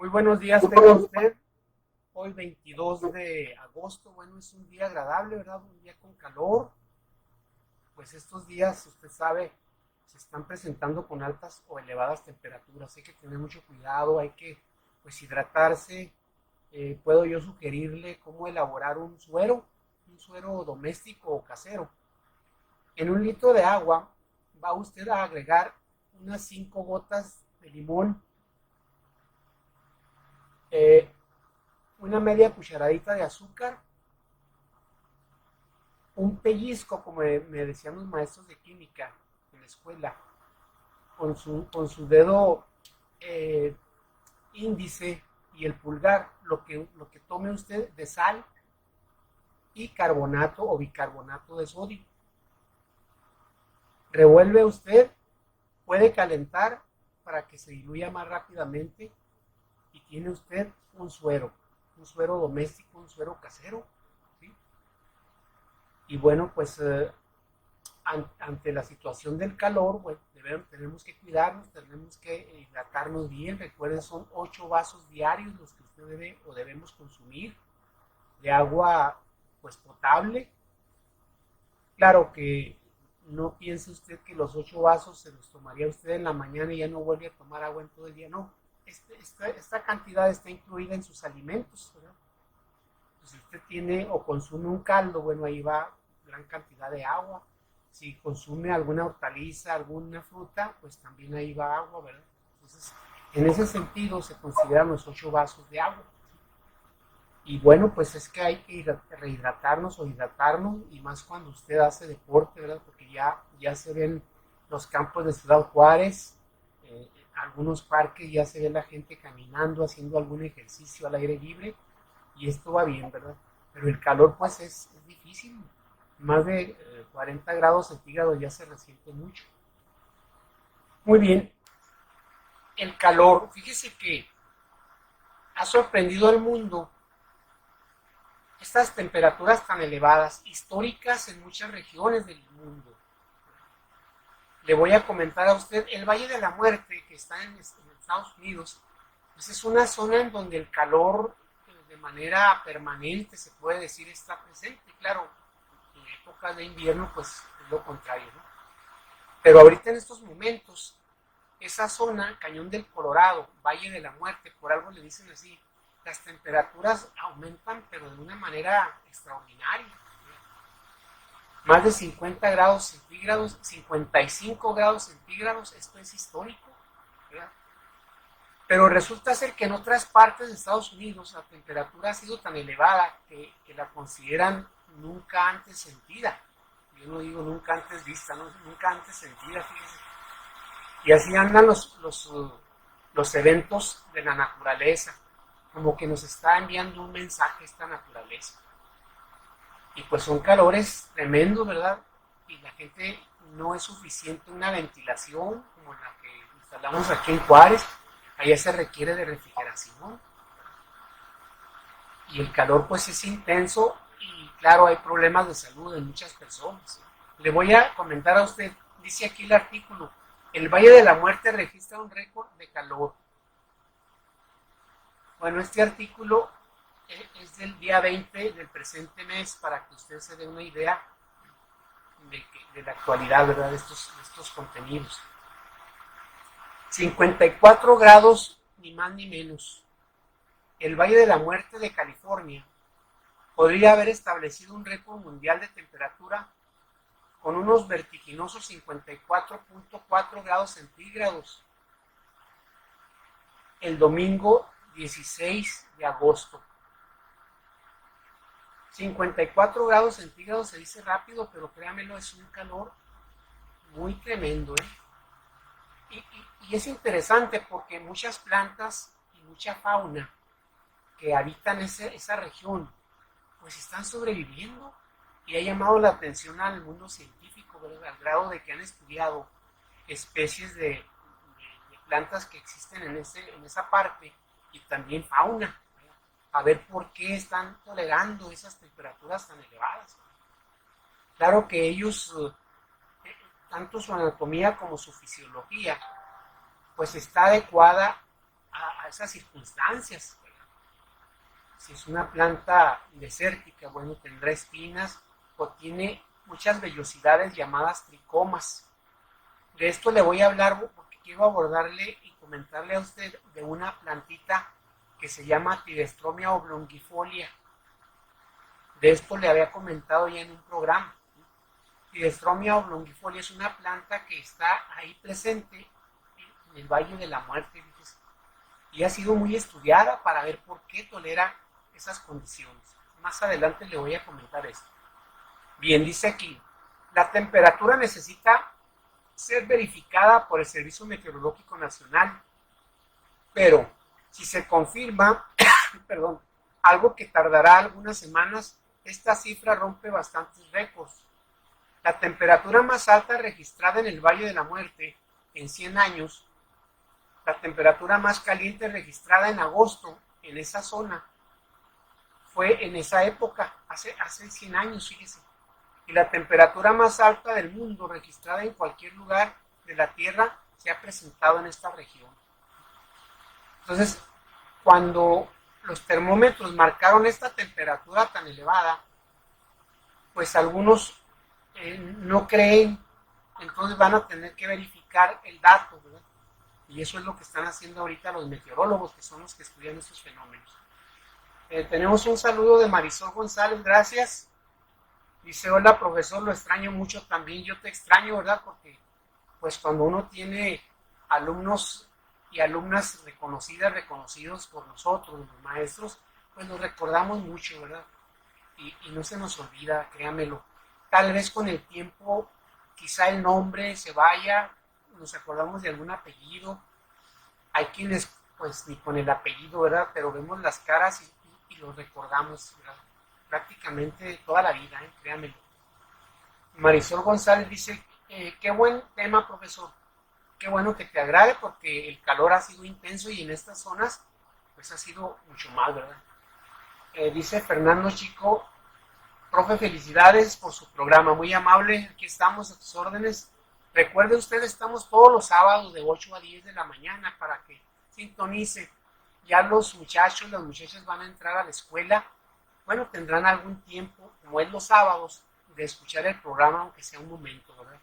Muy buenos días, tenga usted. Hoy 22 de agosto, bueno, es un día agradable, ¿verdad? Un día con calor. Pues estos días, usted sabe, se están presentando con altas o elevadas temperaturas. Hay que tener mucho cuidado, hay que, pues, hidratarse. Puedo yo sugerirle cómo elaborar un suero doméstico o casero. En un litro de agua va usted a agregar unas 5 gotas de limón, eh, una media cucharadita de azúcar, un pellizco, como me decían los maestros de química en la escuela, con su dedo eh, índice y el pulgar, lo que tome usted de sal y carbonato o bicarbonato de sodio. Revuelve usted, puede calentar para que se diluya más rápidamente y tiene usted un suero doméstico, un suero casero, ¿sí? Y bueno, pues ante la situación del calor, bueno, tenemos que cuidarnos, tenemos que hidratarnos bien. Recuerden, son 8 vasos diarios los que usted debe o debemos consumir de agua, pues, potable. Claro que no piense usted que los 8 vasos se los tomaría usted en la mañana y ya no vuelve a tomar agua en todo el día. No, esta cantidad está incluida en sus alimentos, ¿verdad? Pues si usted tiene o consume un caldo, bueno, ahí va gran cantidad de agua. Si consume alguna hortaliza, alguna fruta, pues también ahí va agua, ¿verdad? Entonces, en ese sentido se consideran los 8 vasos de agua. Y bueno, pues es que hay que rehidratarnos o hidratarnos, y más cuando usted hace deporte, ¿verdad? Porque ya se ven los campos de Ciudad Juárez, algunos parques, ya se ve la gente caminando, haciendo algún ejercicio al aire libre, y esto va bien, ¿verdad? Pero el calor, pues, es difícil. Más de 40 grados centígrados ya se resiente mucho. Muy bien, el calor, fíjese que ha sorprendido al mundo estas temperaturas tan elevadas, históricas en muchas regiones del mundo. Le voy a comentar a usted, el Valle de la Muerte, que está en Estados Unidos, pues es una zona en donde el calor de manera permanente, se puede decir, está presente. Claro, en épocas de invierno, pues es lo contrario, ¿no? Pero ahorita en estos momentos, esa zona, Cañón del Colorado, Valle de la Muerte, por algo le dicen así, las temperaturas aumentan, pero de una manera extraordinaria. Más de 50 grados centígrados, 55 grados centígrados, esto es histórico, ¿verdad? Pero resulta ser que en otras partes de Estados Unidos la temperatura ha sido tan elevada que la consideran nunca antes sentida. Yo no digo nunca antes vista, no, nunca antes sentida, fíjense. Y así andan los eventos de la naturaleza, como que nos está enviando un mensaje esta naturaleza. Y pues son calores tremendos, ¿verdad? Y la gente no es suficiente una ventilación como la que instalamos aquí en Juárez. Allá se requiere de refrigeración. Y el calor pues es intenso y claro, hay problemas de salud en muchas personas. Le voy a comentar a usted, dice aquí el artículo, el Valle de la Muerte registra un récord de calor. Bueno, este artículo es del día 20 del presente mes, para que usted se dé una idea de la actualidad, ¿verdad? De estos contenidos. 54 grados, ni más ni menos. El Valle de la Muerte de California podría haber establecido un récord mundial de temperatura con unos vertiginosos 54.4 grados centígrados el domingo 16 de agosto. 54 grados centígrados se dice rápido, pero créamelo, es un calor muy tremendo, ¿eh? Y es interesante porque muchas plantas y mucha fauna que habitan esa región, pues están sobreviviendo, y ha llamado la atención al mundo científico, ¿verdad? Al grado de que han estudiado especies de plantas que existen en esa parte, y también fauna, ¿verdad? A ver por qué están tolerando esas temperaturas tan elevadas. Claro que ellos, tanto su anatomía como su fisiología, pues está adecuada a esas circunstancias. Si es una planta desértica, bueno, tendrá espinas o tiene muchas vellosidades llamadas tricomas. De esto le voy a hablar porque quiero abordarle y comentarle a usted de una plantita que se llama Tidestromia oblongifolia. De esto le había comentado ya en un programa. Tidestromia oblongifolia es una planta que está ahí presente en el Valle de la Muerte, fíjese, y ha sido muy estudiada para ver por qué tolera esas condiciones. Más adelante le voy a comentar esto. Bien, dice aquí, la temperatura necesita ser verificada por el Servicio Meteorológico Nacional, pero si se confirma, perdón, algo que tardará algunas semanas, esta cifra rompe bastantes récords. La temperatura más alta registrada en el Valle de la Muerte en 100 años, la temperatura más caliente registrada en agosto en esa zona, fue en esa época, hace 100 años, fíjese. Y la temperatura más alta del mundo registrada en cualquier lugar de la Tierra se ha presentado en esta región. Entonces, cuando los termómetros marcaron esta temperatura tan elevada, pues algunos no creen, entonces van a tener que verificar el dato, ¿verdad? Y eso es lo que están haciendo ahorita los meteorólogos, que son los que estudian estos fenómenos. Tenemos un saludo de Marisol González, gracias. Dice, hola profesor, lo extraño mucho también, yo te extraño, ¿verdad? Porque pues cuando uno tiene alumnos y alumnas reconocidos por nosotros, los maestros, pues los recordamos mucho, ¿verdad? Y no se nos olvida, créamelo. Tal vez con el tiempo, quizá el nombre se vaya, nos acordamos de algún apellido. Hay quienes, pues, ni con el apellido, ¿verdad? Pero vemos las caras y los recordamos, ¿verdad? Prácticamente toda la vida, créamelo. Marisol González dice, qué buen tema, profesor. Qué bueno que te agrade porque el calor ha sido intenso y en estas zonas, pues ha sido mucho más, ¿verdad? Dice Fernando Chico, profe, felicidades por su programa, muy amable, aquí estamos a tus órdenes. Recuerde usted, estamos todos los sábados de 8 a 10 de la mañana para que sintonice. Ya los muchachos, las muchachas van a entrar a la escuela, bueno, tendrán algún tiempo, como es los sábados, de escuchar el programa, aunque sea un momento, ¿verdad?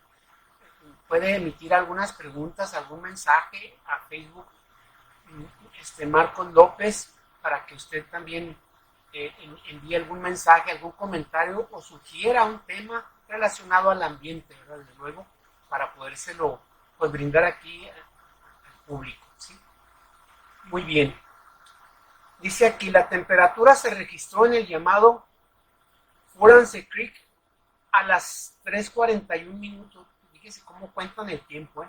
Puede emitir algunas preguntas, algún mensaje a Facebook, Marcos López, para que usted también envíe algún mensaje, algún comentario o sugiera un tema relacionado al ambiente, ¿verdad? Desde luego, para podérselo pues, brindar aquí al público, ¿sí? Muy bien. Dice aquí, la temperatura se registró en el llamado Furance Creek a las 3:41 minutos. Fíjese cómo cuentan el tiempo,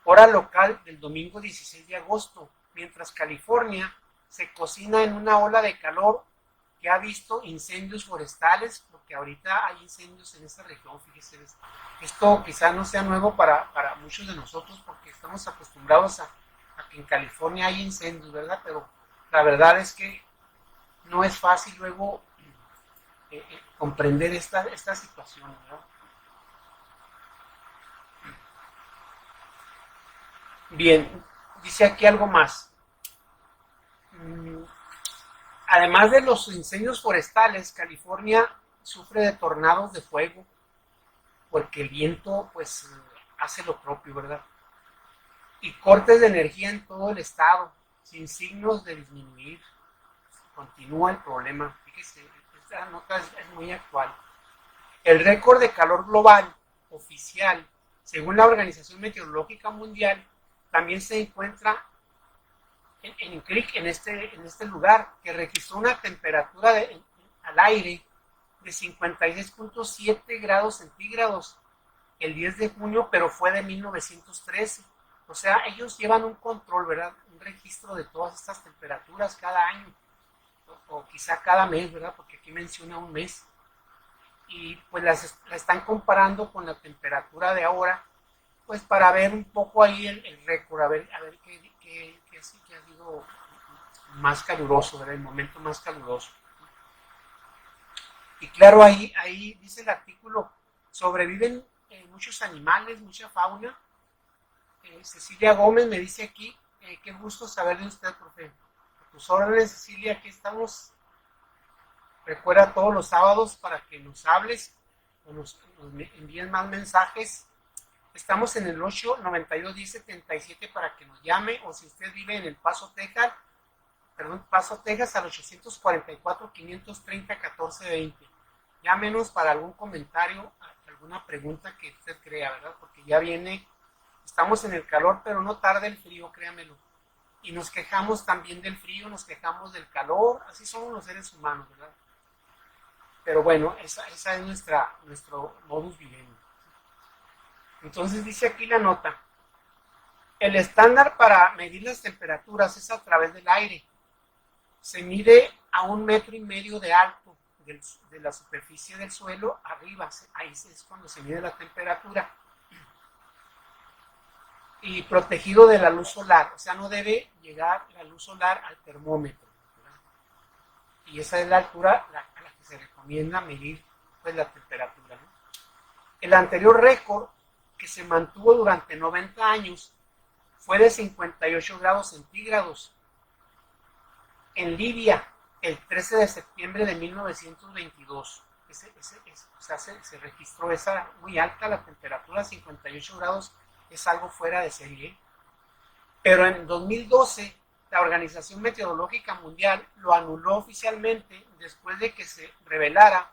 hora local del domingo 16 de agosto, mientras California se cocina en una ola de calor que ha visto incendios forestales, porque ahorita hay incendios en esta región, fíjese. Esto quizá no sea nuevo para muchos de nosotros, porque estamos acostumbrados a que en California hay incendios, ¿verdad? Pero la verdad es que no es fácil luego comprender esta situación, ¿verdad? Bien, dice aquí algo más. Además de los incendios forestales, California sufre de tornados de fuego porque el viento pues hace lo propio, ¿verdad? Y cortes de energía en todo el estado, sin signos de disminuir. Continúa el problema. Fíjese, esta nota es muy actual. El récord de calor global oficial, según la Organización Meteorológica Mundial, también se encuentra en Creek, en este lugar, que registró una temperatura al aire de 56.7 grados centígrados el 10 de junio, pero fue de 1913. O sea, ellos llevan un control, ¿verdad? Un registro de todas estas temperaturas cada año, o quizá cada mes, ¿verdad? Porque aquí menciona un mes. Y pues la están comparando con la temperatura de ahora, pues para ver un poco ahí el récord, a ver qué ha sido más caluroso, ¿verdad? El momento más caluroso. Y claro, ahí dice el artículo, sobreviven muchos animales, mucha fauna. Cecilia Gómez me dice aquí qué gusto saber de usted, profe. A tus órdenes, Cecilia, aquí estamos. Recuerda todos los sábados para que nos hables o nos envíen más mensajes. Estamos en el 892-1077 para que nos llame, o si usted vive en El Paso, Texas, al 844-530-1420. Llámenos para algún comentario, alguna pregunta que usted crea, ¿verdad? Porque ya viene, estamos en el calor, pero no tarda el frío, créamelo. Y nos quejamos también del frío, nos quejamos del calor, así somos los seres humanos, ¿verdad? Pero bueno, esa es nuestro modus vivendi. Entonces dice aquí la nota, el estándar para medir las temperaturas es a través del aire. Se mide a 1,5 metros de alto de la superficie del suelo arriba, ahí es cuando se mide la temperatura. Y protegido de la luz solar, o sea, no debe llegar la luz solar al termómetro, ¿verdad? Y esa es la altura a la que se recomienda medir pues, la temperatura, ¿no? El anterior récord, que se mantuvo durante 90 años, fue de 58 grados centígrados en Libia el 13 de septiembre de 1922. O sea, se registró esa muy alta la temperatura, 58 grados, es algo fuera de serie. Pero en 2012, la Organización Meteorológica Mundial lo anuló oficialmente después de que se revelara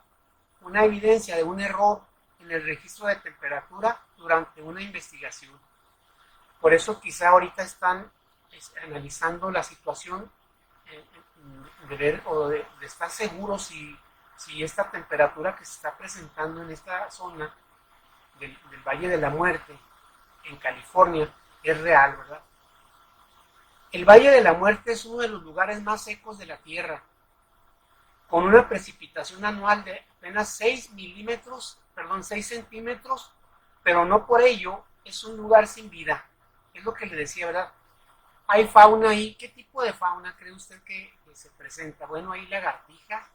una evidencia de un error en el registro de temperatura durante una investigación. Por eso quizá ahorita están analizando la situación de ver o de estar seguros si esta temperatura que se está presentando en esta zona del Valle de la Muerte, en California, es real, ¿verdad? El Valle de la Muerte es uno de los lugares más secos de la Tierra, con una precipitación anual de apenas 6 centímetros, pero no por ello es un lugar sin vida. Es lo que le decía, ¿verdad? Hay fauna ahí. ¿Qué tipo de fauna cree usted que se presenta? Bueno, hay lagartijas,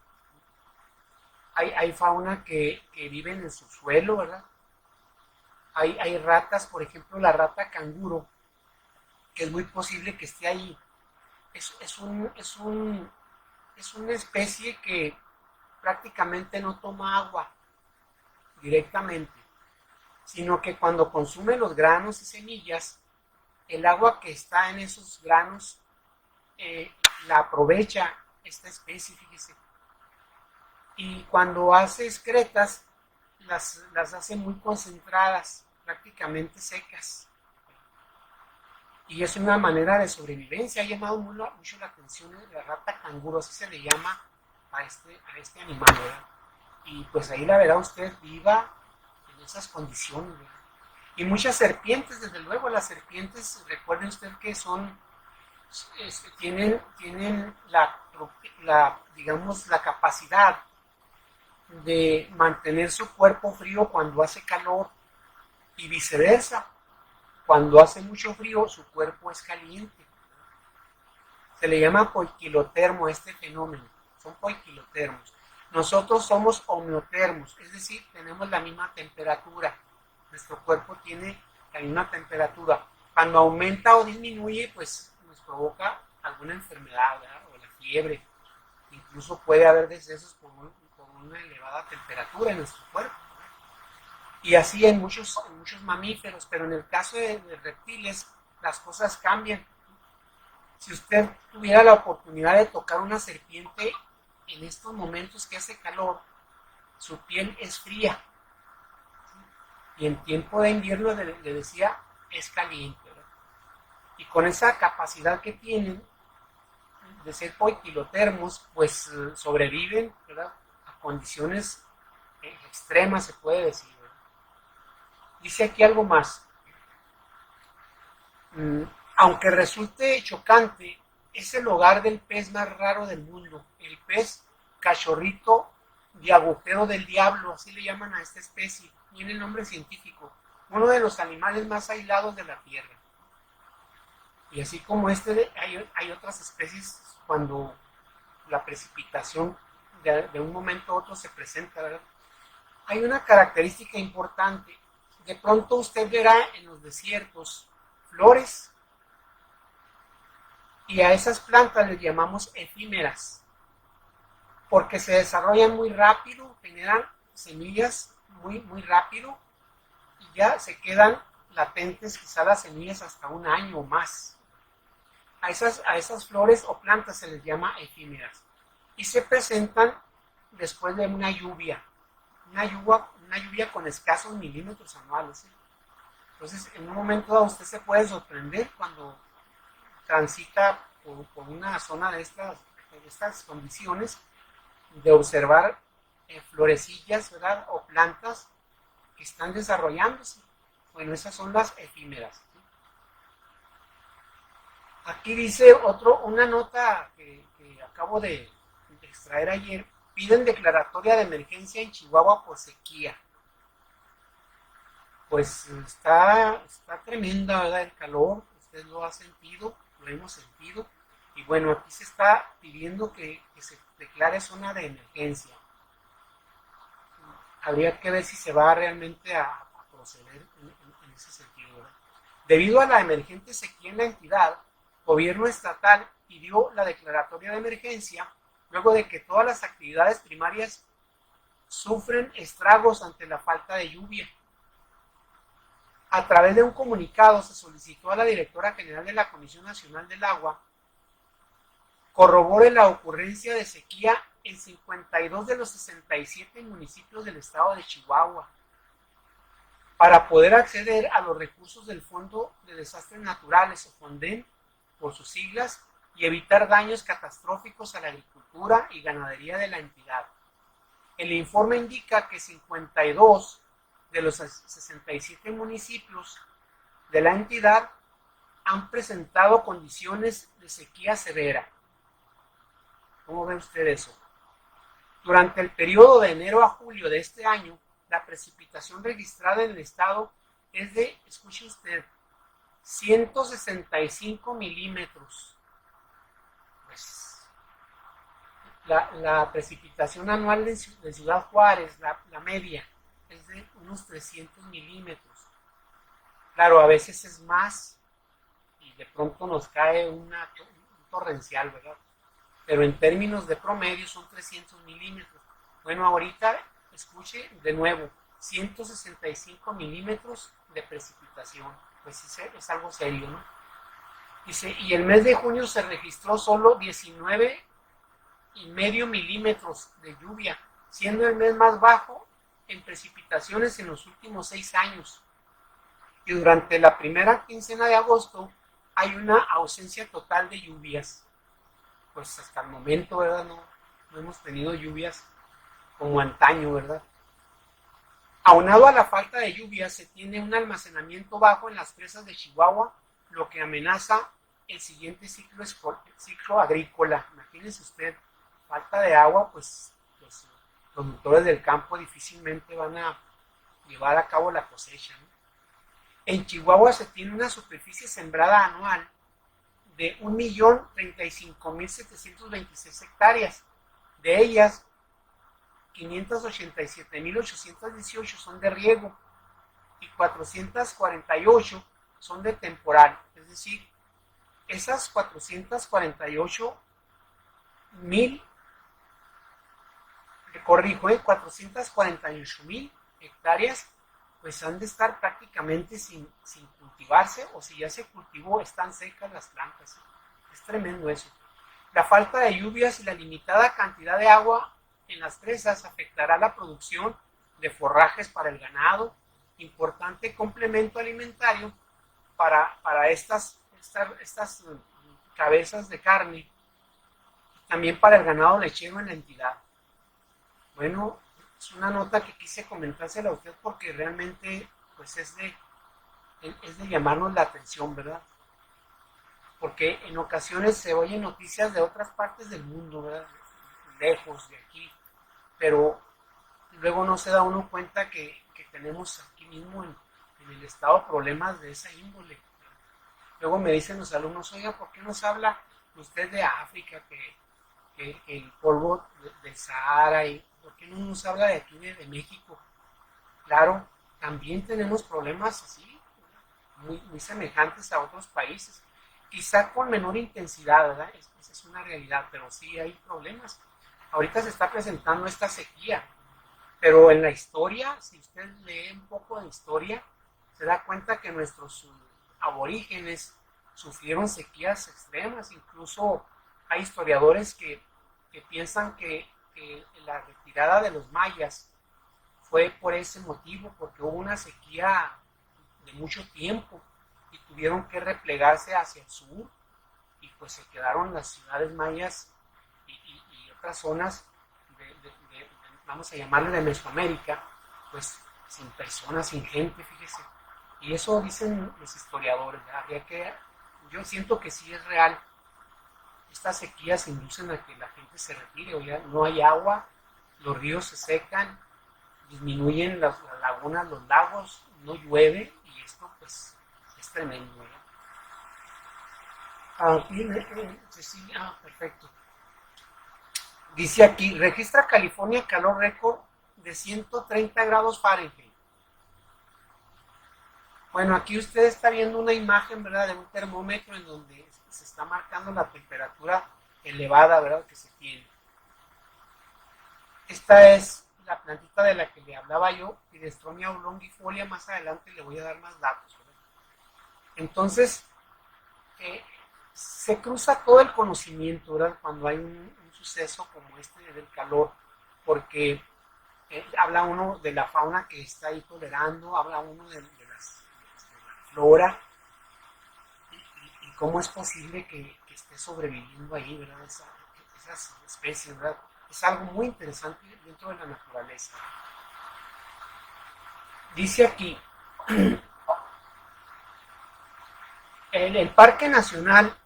hay fauna que vive en el subsuelo, ¿verdad? Hay ratas, por ejemplo, la rata canguro, que es muy posible que esté ahí. Es una especie que prácticamente no toma agua directamente, sino que cuando consume los granos y semillas, el agua que está en esos granos la aprovecha esta especie, fíjese. Y cuando hace excretas, las hace muy concentradas, prácticamente secas. Y es una manera de sobrevivencia. Ha llamado mucho la atención de la rata canguro, así se le llama a este animal, ¿verdad? Y pues ahí la verá usted viva en esas condiciones, ¿verdad? Y muchas serpientes, desde luego, las serpientes, recuerden usted que tienen digamos, la capacidad de mantener su cuerpo frío cuando hace calor y viceversa. Cuando hace mucho frío, su cuerpo es caliente. Se le llama poiquilotermo a este fenómeno. Son poiquilotermos. Nosotros somos homeotermos, es decir, tenemos la misma temperatura. Nuestro cuerpo tiene la misma temperatura. Cuando aumenta o disminuye, pues nos provoca alguna enfermedad, ¿verdad? O la fiebre. Incluso puede haber decesos por una elevada temperatura en nuestro cuerpo. Y así en muchos mamíferos, pero en el caso de reptiles, las cosas cambian. Si usted tuviera la oportunidad de tocar una serpiente en estos momentos que hace calor, su piel es fría. Y en tiempo de invierno, le decía, es caliente, ¿verdad? Y con esa capacidad que tienen de ser poiquilotermos, pues sobreviven, ¿verdad?, a condiciones extremas, se puede decir, ¿verdad? Dice aquí algo más. Aunque resulte chocante, es el hogar del pez más raro del mundo, el pez cachorrito de agujero del diablo, así le llaman a esta especie, tiene el nombre científico, uno de los animales más aislados de la Tierra. Y así como hay otras especies cuando la precipitación de un momento a otro se presenta, ¿verdad? Hay una característica importante. De pronto usted verá en los desiertos flores Y a esas plantas les llamamos efímeras, porque se desarrollan muy rápido, generan semillas muy rápido y ya se quedan latentes quizá las semillas hasta un año o más. A esas flores o plantas se les llama efímeras y se presentan después de una lluvia con escasos milímetros anuales. Entonces, en un momento dado usted se puede sorprender cuando transita por una zona de estas condiciones, de observar florecillas, ¿verdad? O plantas que están desarrollándose. Bueno, esas son las efímeras. Aquí dice una nota que acabo de extraer ayer. Piden declaratoria de emergencia en Chihuahua por sequía. Pues está tremenda, ¿verdad? El calor, usted lo ha sentido, lo hemos sentido. Y bueno, aquí se está pidiendo que se declare zona de emergencia. Habría que ver si se va realmente a proceder en ese sentido, ¿verdad? Debido a la emergente sequía en la entidad, el gobierno estatal pidió la declaratoria de emergencia luego de que todas las actividades primarias sufren estragos ante la falta de lluvia. A través de un comunicado se solicitó a la directora general de la Comisión Nacional del Agua corrobore la ocurrencia de sequía en 52 de los 67 municipios del estado de Chihuahua para poder acceder a los recursos del Fondo de Desastres Naturales, o FONDEN, por sus siglas, y evitar daños catastróficos a la agricultura y ganadería de la entidad. El informe indica que 52 de los 67 municipios de la entidad han presentado condiciones de sequía severa. ¿Cómo ve usted eso? Durante el periodo de enero a julio de este año, la precipitación registrada en el estado es de, escuche usted, 165 milímetros. Pues, la precipitación anual de Ciudad Juárez, la media, es de unos 300 milímetros. Claro, a veces es más y de pronto nos cae un torrencial, ¿verdad? Pero en términos de promedio son 300 milímetros. Bueno, ahorita, escuche de nuevo, 165 milímetros de precipitación. Pues sí, es algo serio, ¿no? Dice, y el mes de junio se registró solo 19,5 milímetros de lluvia, siendo el mes más bajo en precipitaciones en los últimos 6 años. Y durante la primera quincena de agosto hay una ausencia total de lluvias. Pues hasta el momento, ¿verdad? No hemos tenido lluvias como antaño, ¿verdad? Aunado a la falta de lluvias, se tiene un almacenamiento bajo en las presas de Chihuahua, lo que amenaza el siguiente ciclo agrícola. Imagínense usted, falta de agua, pues los productores del campo difícilmente van a llevar a cabo la cosecha, ¿no? En Chihuahua se tiene una superficie sembrada anual de 1.035.726 hectáreas. De ellas, 587.818 son de riego y 448 son de temporal. Es decir, esas 448.000, corrijo, 448.000 hectáreas, pues han de estar prácticamente sin cultivarse, o si ya se cultivó, están secas las plantas. Es tremendo eso. La falta de lluvias y la limitada cantidad de agua en las presas afectará la producción de forrajes para el ganado, importante complemento alimentario para estas cabezas de carne, y también para el ganado lechero en la entidad. Bueno, es una nota que quise comentársela a usted porque realmente pues es de llamarnos la atención, ¿verdad? Porque en ocasiones se oyen noticias de otras partes del mundo, ¿verdad? Lejos de aquí, pero luego no se da uno cuenta que tenemos aquí mismo en el estado problemas de esa índole. Luego me dicen los alumnos, oiga, ¿por qué nos habla usted de África, que el polvo del Sahara, y por qué no nos habla de aquí de México? Claro, también tenemos problemas así, muy semejantes a otros países. quizá con menor intensidad, ¿verdad? Esa es una realidad, pero sí hay problemas. Ahorita se está presentando esta sequía, pero en la historia, si usted lee un poco de historia, se da cuenta que nuestros aborígenes sufrieron sequías extremas. Incluso hay historiadores que piensan que la retirada de los mayas fue por ese motivo, porque hubo una sequía de mucho tiempo y tuvieron que replegarse hacia el sur y pues se quedaron las ciudades mayas y otras zonas vamos a llamarle de Mesoamérica, pues sin personas, sin gente, fíjese. Y eso dicen los historiadores, habría que, yo siento que sí es real. Estas sequías inducen a que la gente se retire, o ya no hay agua, los ríos se secan, disminuyen las lagunas, los lagos, no llueve y esto pues es tremendo, ¿verdad? Perfecto. Dice aquí, registra California calor récord de 130 grados Fahrenheit. Bueno, aquí usted está viendo una imagen, ¿verdad?, de un termómetro en donde se está marcando la temperatura elevada, ¿verdad?, que se tiene. Esta es la plantita de la que le hablaba yo, Pidestromia oblongifolia. Más adelante le voy a dar más datos, ¿verdad? Entonces, se cruza todo el conocimiento, ¿verdad?, cuando hay un suceso como este del calor, porque habla uno de la fauna que está ahí tolerando, habla uno de la flora y cómo es posible que esté sobreviviendo ahí, ¿verdad?, esas especies, ¿verdad? Es algo muy interesante dentro de la naturaleza. Dice aquí, el Parque Nacional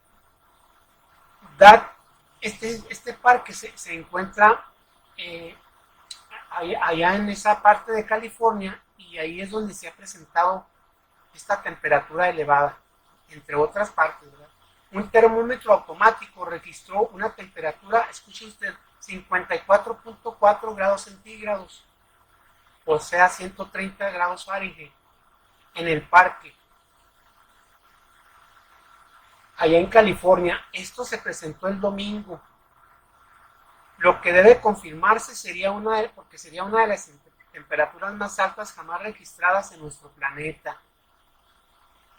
este parque se encuentra allá en esa parte de California, y ahí es donde se ha presentado esta temperatura elevada, entre otras partes, ¿verdad? Un termómetro automático registró una temperatura, escuche usted, 54.4 grados centígrados, o sea, 130 grados Fahrenheit, en el parque, allá en California. Esto se presentó el domingo. Lo que debe confirmarse porque sería una de las temperaturas más altas jamás registradas en nuestro planeta.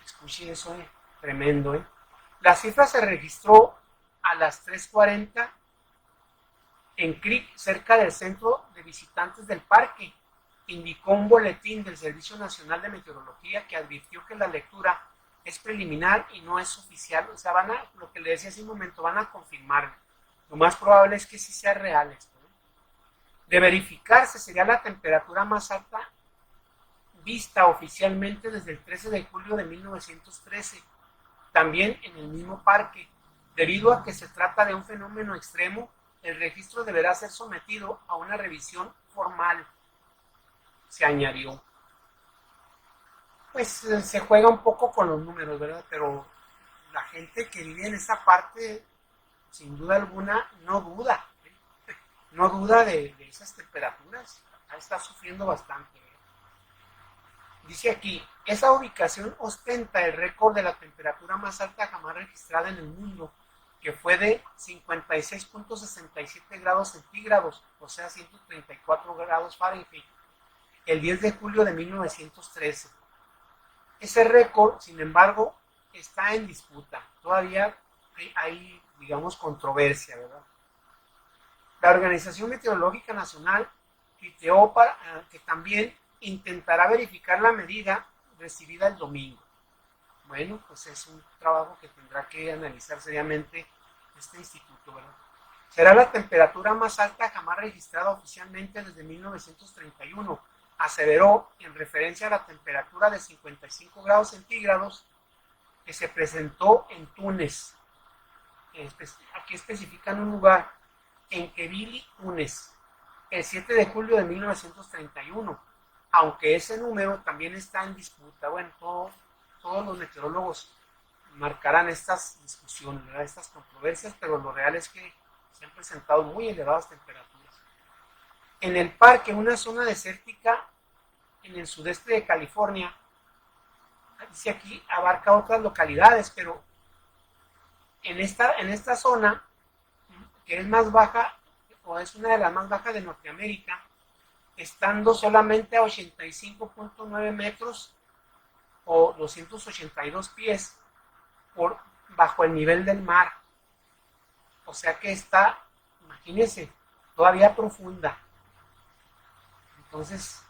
Escuche eso, tremendo, ¿eh? La cifra se registró a las 3:40 en Creek, cerca del centro de visitantes del parque. Indicó un boletín del Servicio Nacional de Meteorología que advirtió que la lectura es preliminar y no es oficial. O sea, lo que le decía hace un momento, van a confirmarlo. Lo más probable es que sí sea real esto, ¿eh? De verificarse, sería la temperatura más alta vista oficialmente desde el 13 de julio de 1913, también en el mismo parque. Debido a que se trata de un fenómeno extremo, el registro deberá ser sometido a una revisión formal, se añadió. Pues se juega un poco con los números, ¿verdad? Pero la gente que vive en esa parte, sin duda alguna, no duda de esas temperaturas. Está sufriendo bastante. Dice aquí, esa ubicación ostenta el récord de la temperatura más alta jamás registrada en el mundo, que fue de 56.67 grados centígrados, o sea, 134 grados Fahrenheit, el 10 de julio de 1913. Ese récord, sin embargo, está en disputa. Todavía hay, digamos, controversia, ¿verdad? La Organización Meteorológica Nacional tuiteó que también intentará verificar la medida recibida el domingo. Bueno, pues es un trabajo que tendrá que analizar seriamente este instituto, ¿verdad? Será la temperatura más alta jamás registrada oficialmente desde 1931, aseveró en referencia a la temperatura de 55 grados centígrados que se presentó en Túnez. Aquí especifican un lugar, en Kebili, Túnez, el 7 de julio de 1931, aunque ese número también está en disputa. Bueno, todos los meteorólogos marcarán estas discusiones, ¿verdad?, estas controversias, pero lo real es que se han presentado muy elevadas temperaturas. En el parque, una zona desértica en el sudeste de California, dice aquí, abarca otras localidades, pero en esta zona, que es más baja, o es una de las más bajas de Norteamérica, estando solamente a 85.9 metros o 282 pies bajo el nivel del mar. O sea que está, imagínense, todavía profunda. Entonces,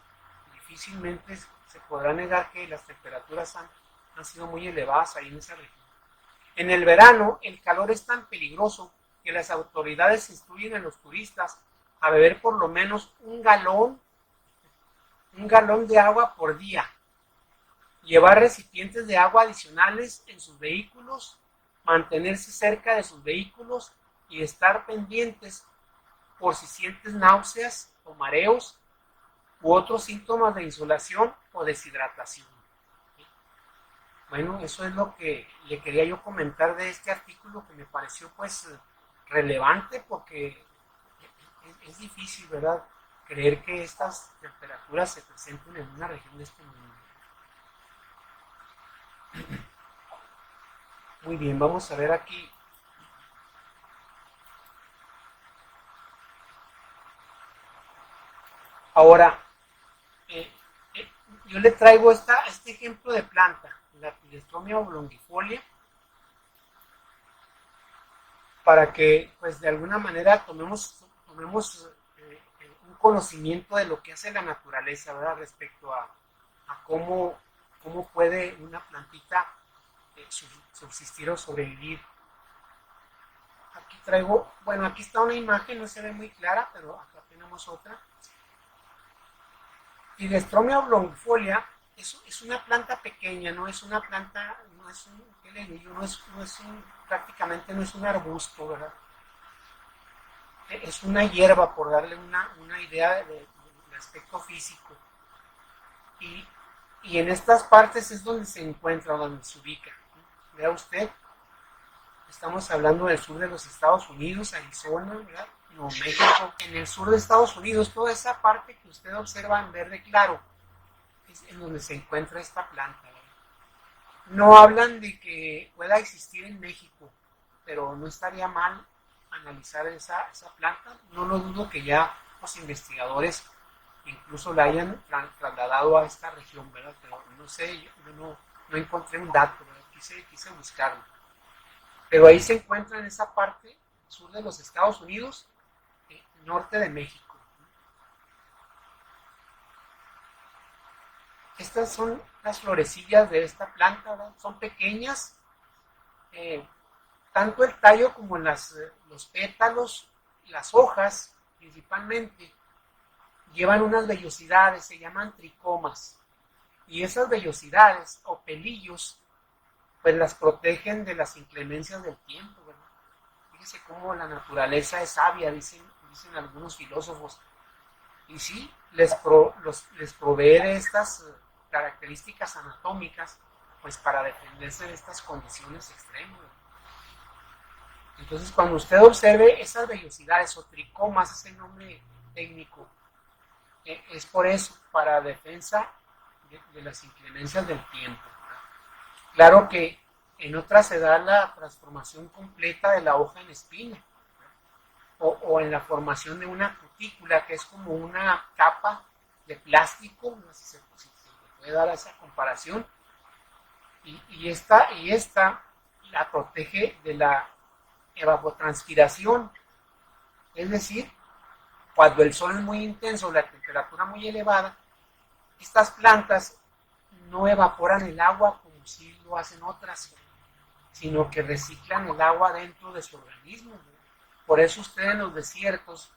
difícilmente se podrá negar que las temperaturas han sido muy elevadas ahí en esa región. En el verano, el calor es tan peligroso que las autoridades instruyen a los turistas a beber por lo menos un galón de agua por día, llevar recipientes de agua adicionales en sus vehículos, mantenerse cerca de sus vehículos y estar pendientes por si sientes náuseas o mareos u otros síntomas de insolación o deshidratación. Bueno, eso es lo que le quería yo comentar de este artículo, que me pareció pues relevante, porque es difícil, ¿verdad?, creer que estas temperaturas se presenten en una región de este mundo. Muy bien, vamos a ver aquí. Ahora, yo le traigo este ejemplo de planta, la Pilestromia oblongifolia, para que pues de alguna manera tomemos un conocimiento de lo que hace la naturaleza, ¿verdad?, respecto a cómo puede una plantita subsistir o sobrevivir. Aquí traigo, bueno, aquí está una imagen, no se ve muy clara, pero acá tenemos otra. Pilestromia oblongifolia es una planta pequeña, no es una planta, no es un, ¿qué le digo? Prácticamente no es un arbusto, ¿verdad? Es una hierba, por darle una idea del aspecto físico. Y en estas partes es donde se encuentra, donde se ubica. Vea usted, estamos hablando del sur de los Estados Unidos, Arizona, ¿verdad?, Nuevo México. En el sur de Estados Unidos, toda esa parte que usted observa en verde claro es en donde se encuentra esta planta, ¿verdad? No hablan de que pueda existir en México, pero no estaría mal analizar esa planta. No lo dudo que ya los investigadores incluso la hayan trasladado a esta región, ¿verdad? Pero no sé, yo no encontré un dato, ¿verdad? Quise buscarlo. Pero ahí se encuentra en esa parte sur de los Estados Unidos, norte de México. Estas son las florecillas de esta planta, ¿verdad? Son pequeñas, tanto el tallo como los pétalos, las hojas principalmente, llevan unas vellosidades, se llaman tricomas, y esas vellosidades o pelillos pues las protegen de las inclemencias del tiempo, ¿verdad? Fíjese cómo la naturaleza es sabia, dicen algunos filósofos, y sí, les provee de estas características anatómicas pues para defenderse de estas condiciones extremas. Entonces, cuando usted observe esas vellosidades o tricomas, es el nombre técnico, es por eso, para defensa de las inclemencias del tiempo. Claro que en otras se da la transformación completa de la hoja en espina, o en la formación de una cutícula, que es como una capa de plástico, no sé si se puede dar esa comparación, y esta la protege de la evapotranspiración, es decir, cuando el sol es muy intenso, la temperatura muy elevada, estas plantas no evaporan el agua como si lo hacen otras, sino que reciclan el agua dentro de su organismo. Por eso usted en los desiertos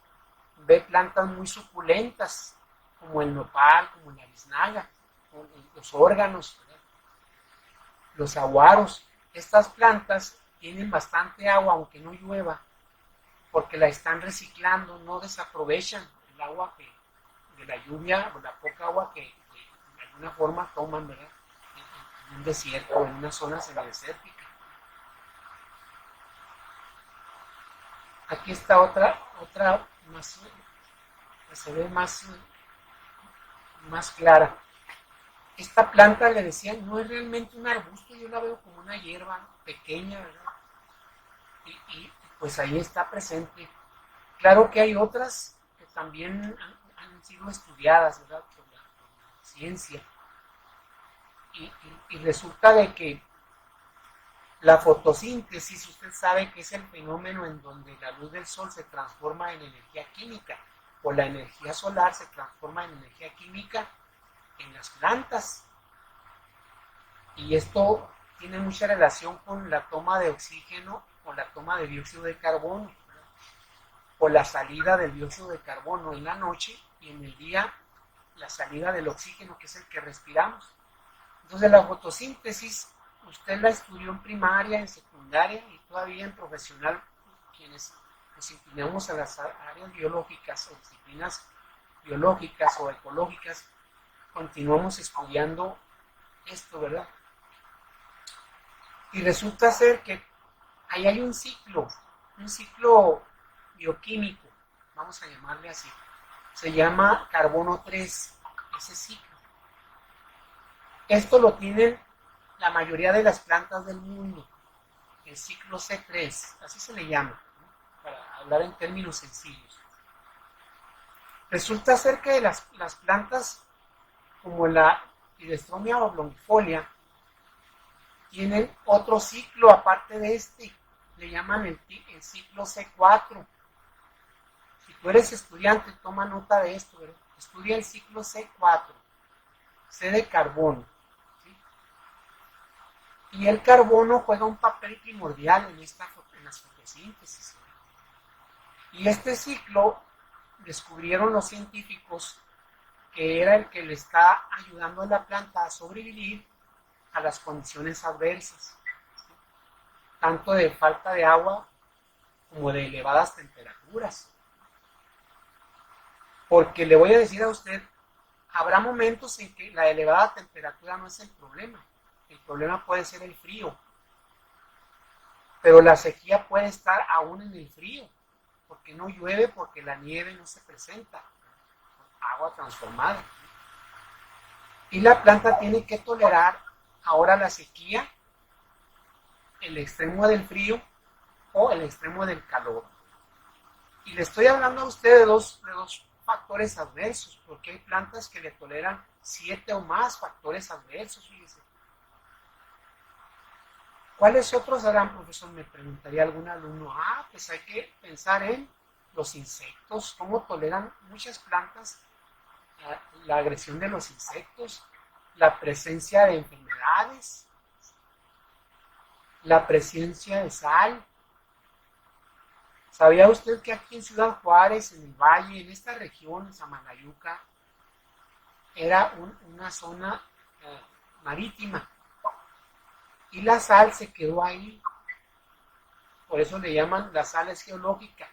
ve plantas muy suculentas, como el nopal, como la biznaga, los órganos, los aguaros. Estas plantas tienen bastante agua, aunque no llueva, porque la están reciclando, no desaprovechan el agua de la lluvia, o la poca agua que de alguna forma toman, ¿verdad?, en un desierto o en una zona semidesértica. Aquí está otra más, se ve más clara. Esta planta, le decía, no es realmente un arbusto, yo la veo como una hierba pequeña, ¿verdad? pues ahí está presente. Claro que hay otras que también han sido estudiadas, ¿verdad? Por la ciencia. Y resulta de que la fotosíntesis, usted sabe que es el fenómeno en donde la luz del sol se transforma en energía química, o la energía solar se transforma en energía química en las plantas. Y esto tiene mucha relación con la toma de oxígeno, con la toma de dióxido de carbono, o la salida del dióxido de carbono en la noche, y en el día la salida del oxígeno, que es el que respiramos. Entonces la fotosíntesis, usted la estudió en primaria, en secundaria y todavía en profesional, quienes nos inclinamos a las áreas biológicas o disciplinas biológicas o ecológicas, continuamos estudiando esto, ¿verdad? Y resulta ser que ahí hay un ciclo bioquímico, vamos a llamarle así. Se llama carbono 3, ese ciclo. Esto lo tienen la mayoría de las plantas del mundo, el ciclo C3, así se le llama, ¿no? Para hablar en términos sencillos. Resulta ser que las plantas como la Hydrostromia oblongifolia tienen otro ciclo aparte de este, le llaman el ciclo C4. Si tú eres estudiante, toma nota de esto, ¿verdad? Estudia el ciclo C4, C de carbono. ¿Sí? Y el carbono juega un papel primordial en las fotosíntesis. Y este ciclo descubrieron los científicos que era el que le está ayudando a la planta a sobrevivir a las condiciones adversas, tanto de falta de agua como de elevadas temperaturas. Porque le voy a decir a usted, habrá momentos en que la elevada temperatura no es el problema puede ser el frío, pero la sequía puede estar aún en el frío, porque no llueve, porque la nieve no se presenta, agua transformada. Y la planta tiene que tolerar ahora la sequía, el extremo del frío o el extremo del calor. Y le estoy hablando a usted de dos factores adversos, porque hay plantas que le toleran 7 o más factores adversos, fíjese. ¿Cuáles otros harán, profesor? Me preguntaría algún alumno. Pues hay que pensar en los insectos, cómo toleran muchas plantas la agresión de los insectos, la presencia de enfermedades, la presencia de sal. ¿Sabía usted que aquí en Ciudad Juárez, en el valle, en esta región, en Samalayuca, era una zona marítima? Y la sal se quedó ahí. Por eso le llaman la sal es geológica.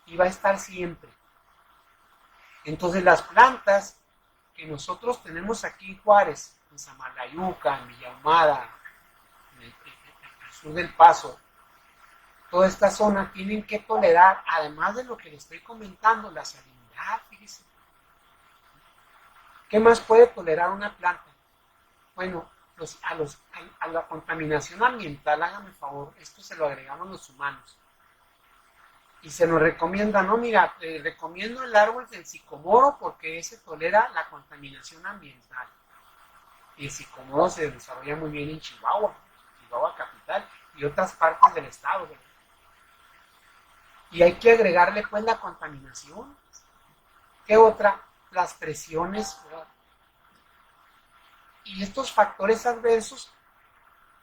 Y va a estar siempre. Entonces las plantas que nosotros tenemos aquí en Juárez, en Samalayuca, en Villa Ahumada, en el sur del Paso, toda esta zona tienen que tolerar, además de lo que le estoy comentando, la salinidad, fíjese. ¿Qué más puede tolerar una planta? Bueno, a la contaminación ambiental, hágame favor, esto se lo agregamos los humanos. Y se nos recomienda, no, mira, te recomiendo el árbol del sicomoro porque ese tolera la contaminación ambiental. Y el sicomoro se desarrolla muy bien en Chihuahua capital y otras partes del estado, ¿verdad? Y hay que agregarle pues la contaminación. ¿Qué otra? Las presiones, ¿verdad? Y estos factores adversos,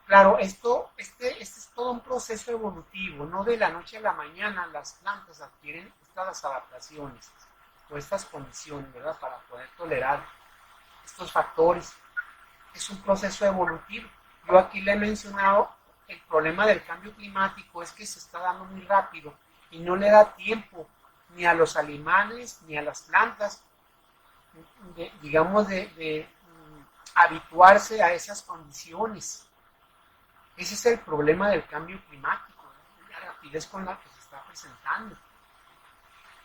claro, este es todo un proceso evolutivo, no de la noche a la mañana las plantas adquieren estas adaptaciones o estas condiciones, ¿verdad? Para poder tolerar estos factores. Es un proceso evolutivo. Yo aquí le he mencionado el problema del cambio climático, es que se está dando muy rápido y no le da tiempo ni a los animales ni a las plantas, de habituarse a esas condiciones. Ese es el problema del cambio climático, ¿no? La rapidez con la que se está presentando.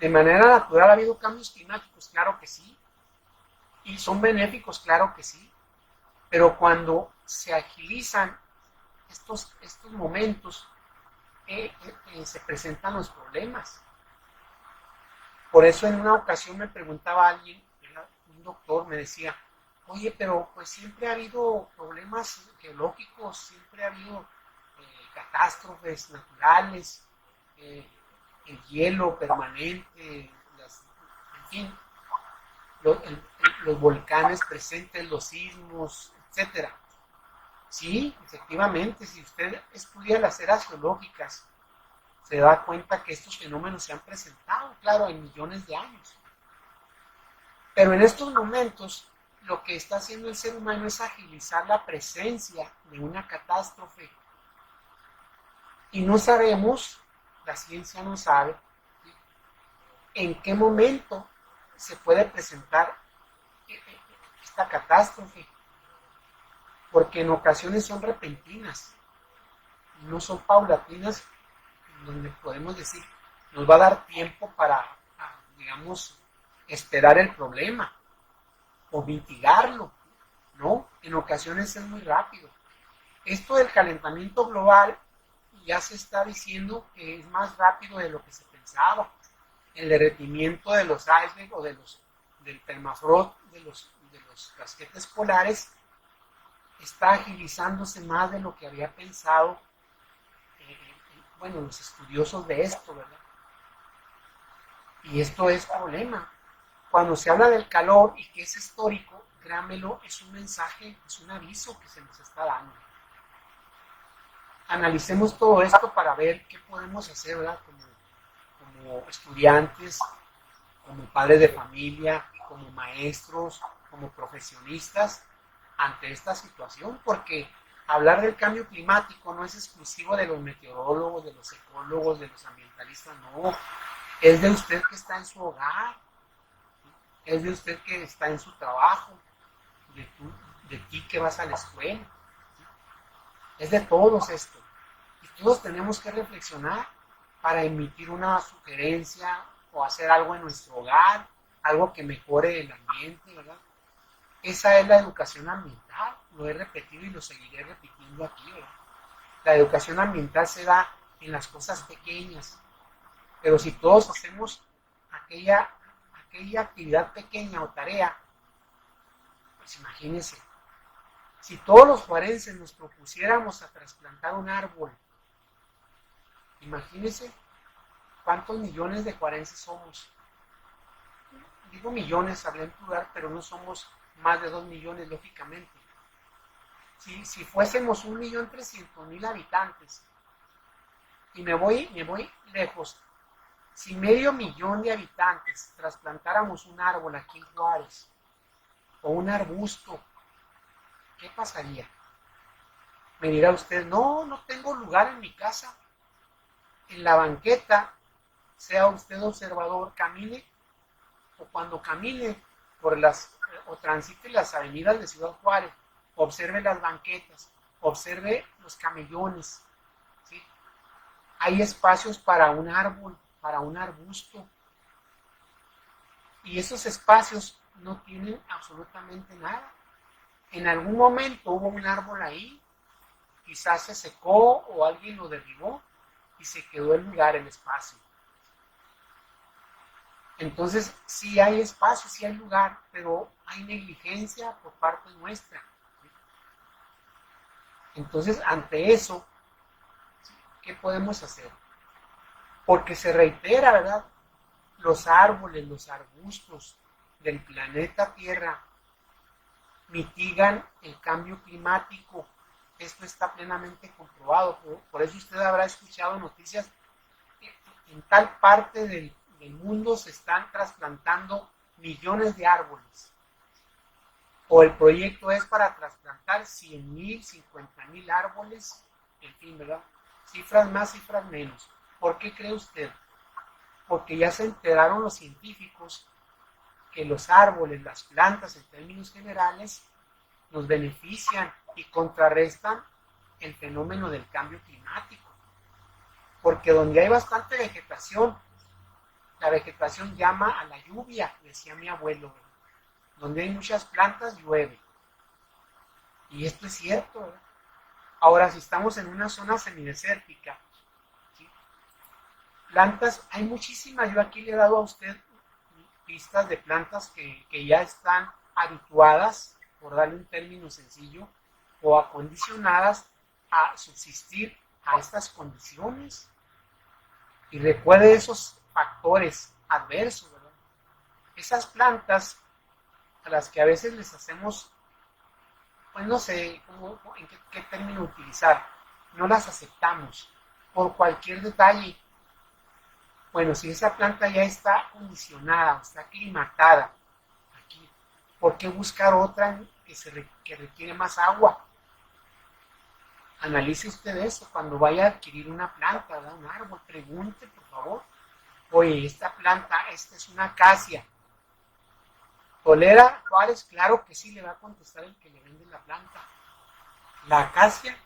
De manera natural ha habido cambios climáticos, claro que sí, y son benéficos, claro que sí, pero cuando se agilizan estos momentos, se presentan los problemas. Por eso en una ocasión me preguntaba alguien, un doctor me decía, oye, pero pues siempre ha habido problemas geológicos, siempre ha habido catástrofes naturales, eh, el hielo permanente, en fin, los volcanes presentes, los sismos, etcétera. Sí, efectivamente, si usted estudia las eras geológicas, se da cuenta que estos fenómenos se han presentado, claro, en millones de años. Pero en estos momentos, lo que está haciendo el ser humano es agilizar la presencia de una catástrofe. Y no sabemos, la ciencia no sabe, en qué momento se puede presentar esta catástrofe. Porque en ocasiones son repentinas, no son paulatinas, donde podemos decir, nos va a dar tiempo para, digamos, esperar el problema o mitigarlo, ¿no? En ocasiones es muy rápido. Esto del calentamiento global ya se está diciendo que es más rápido de lo que se pensaba. El derretimiento de los icebergs o del permafrost, de los casquetes polares, está agilizándose más de lo que había pensado, bueno, los estudiosos de esto, ¿verdad? Y esto es problema. Cuando se habla del calor y que es histórico, créanmelo, es un mensaje, es un aviso que se nos está dando. Analicemos todo esto para ver qué podemos hacer, ¿verdad? Como estudiantes, como padres de familia, como maestros, como profesionistas ante esta situación, porque hablar del cambio climático no es exclusivo de los meteorólogos, de los ecólogos, de los ambientalistas, no, es de usted que está en su hogar, es de usted que está en su trabajo, de ti que vas a la escuela, es de todos esto. Y todos tenemos que reflexionar para emitir una sugerencia o hacer algo en nuestro hogar, algo que mejore el ambiente, ¿verdad? Esa es la educación ambiental, lo he repetido y lo seguiré repitiendo aquí, ¿verdad? La educación ambiental se da en las cosas pequeñas, pero si todos hacemos aquella actividad pequeña o tarea, pues imagínense, si todos los juarenses nos propusiéramos a trasplantar un árbol, imagínense cuántos millones de juarenses somos. Digo millones, hablé en plural, pero no somos más de 2 millones, lógicamente. Si fuésemos 1.300.000 habitantes, y me voy lejos, si 500.000 de habitantes trasplantáramos un árbol aquí en Juárez, o un arbusto, ¿qué pasaría? Me dirá usted, no tengo lugar en mi casa. En la banqueta, sea usted observador, camine, o cuando camine o transite las avenidas de Ciudad Juárez, observe las banquetas, observe los camellones, ¿sí? Hay espacios para un árbol, para un arbusto, y esos espacios no tienen absolutamente nada. En algún momento hubo un árbol ahí, quizás se secó o alguien lo derribó y se quedó el lugar, el espacio. Entonces, sí hay espacio, sí hay lugar, pero hay negligencia por parte nuestra. Entonces, ante eso, ¿qué podemos hacer? Porque se reitera, ¿verdad? Los árboles, los arbustos del planeta Tierra mitigan el cambio climático. Esto está plenamente comprobado. Por eso usted habrá escuchado noticias que en tal parte del mundo se están trasplantando millones de árboles. O el proyecto es para trasplantar 100.000, 50.000 árboles, en fin, ¿verdad? Cifras más, cifras menos. ¿Por qué cree usted? Porque ya se enteraron los científicos que los árboles, las plantas en términos generales, nos benefician y contrarrestan el fenómeno del cambio climático. Porque donde hay bastante vegetación, la vegetación llama a la lluvia, decía mi abuelo. Donde hay muchas plantas, llueve. Y esto es cierto, ¿verdad? Ahora, si estamos en una zona semidesértica, Plantas, hay muchísimas. Yo aquí le he dado a usted pistas de plantas que ya están habituadas, por darle un término sencillo, o acondicionadas a subsistir a estas condiciones. Y recuerde esos factores adversos, ¿verdad? Esas plantas a las que a veces les hacemos, pues no sé en qué término utilizar, no las aceptamos por cualquier detalle. Bueno, si esa planta ya está condicionada, está aclimatada aquí, ¿por qué buscar otra que requiere más agua? Analice usted eso cuando vaya a adquirir una planta, ¿verdad? Un árbol. Pregunte, por favor. Oye, esta planta, esta es una acacia. ¿Tolera cuáles? Claro que sí, le va a contestar el que le vende la planta. La acacia.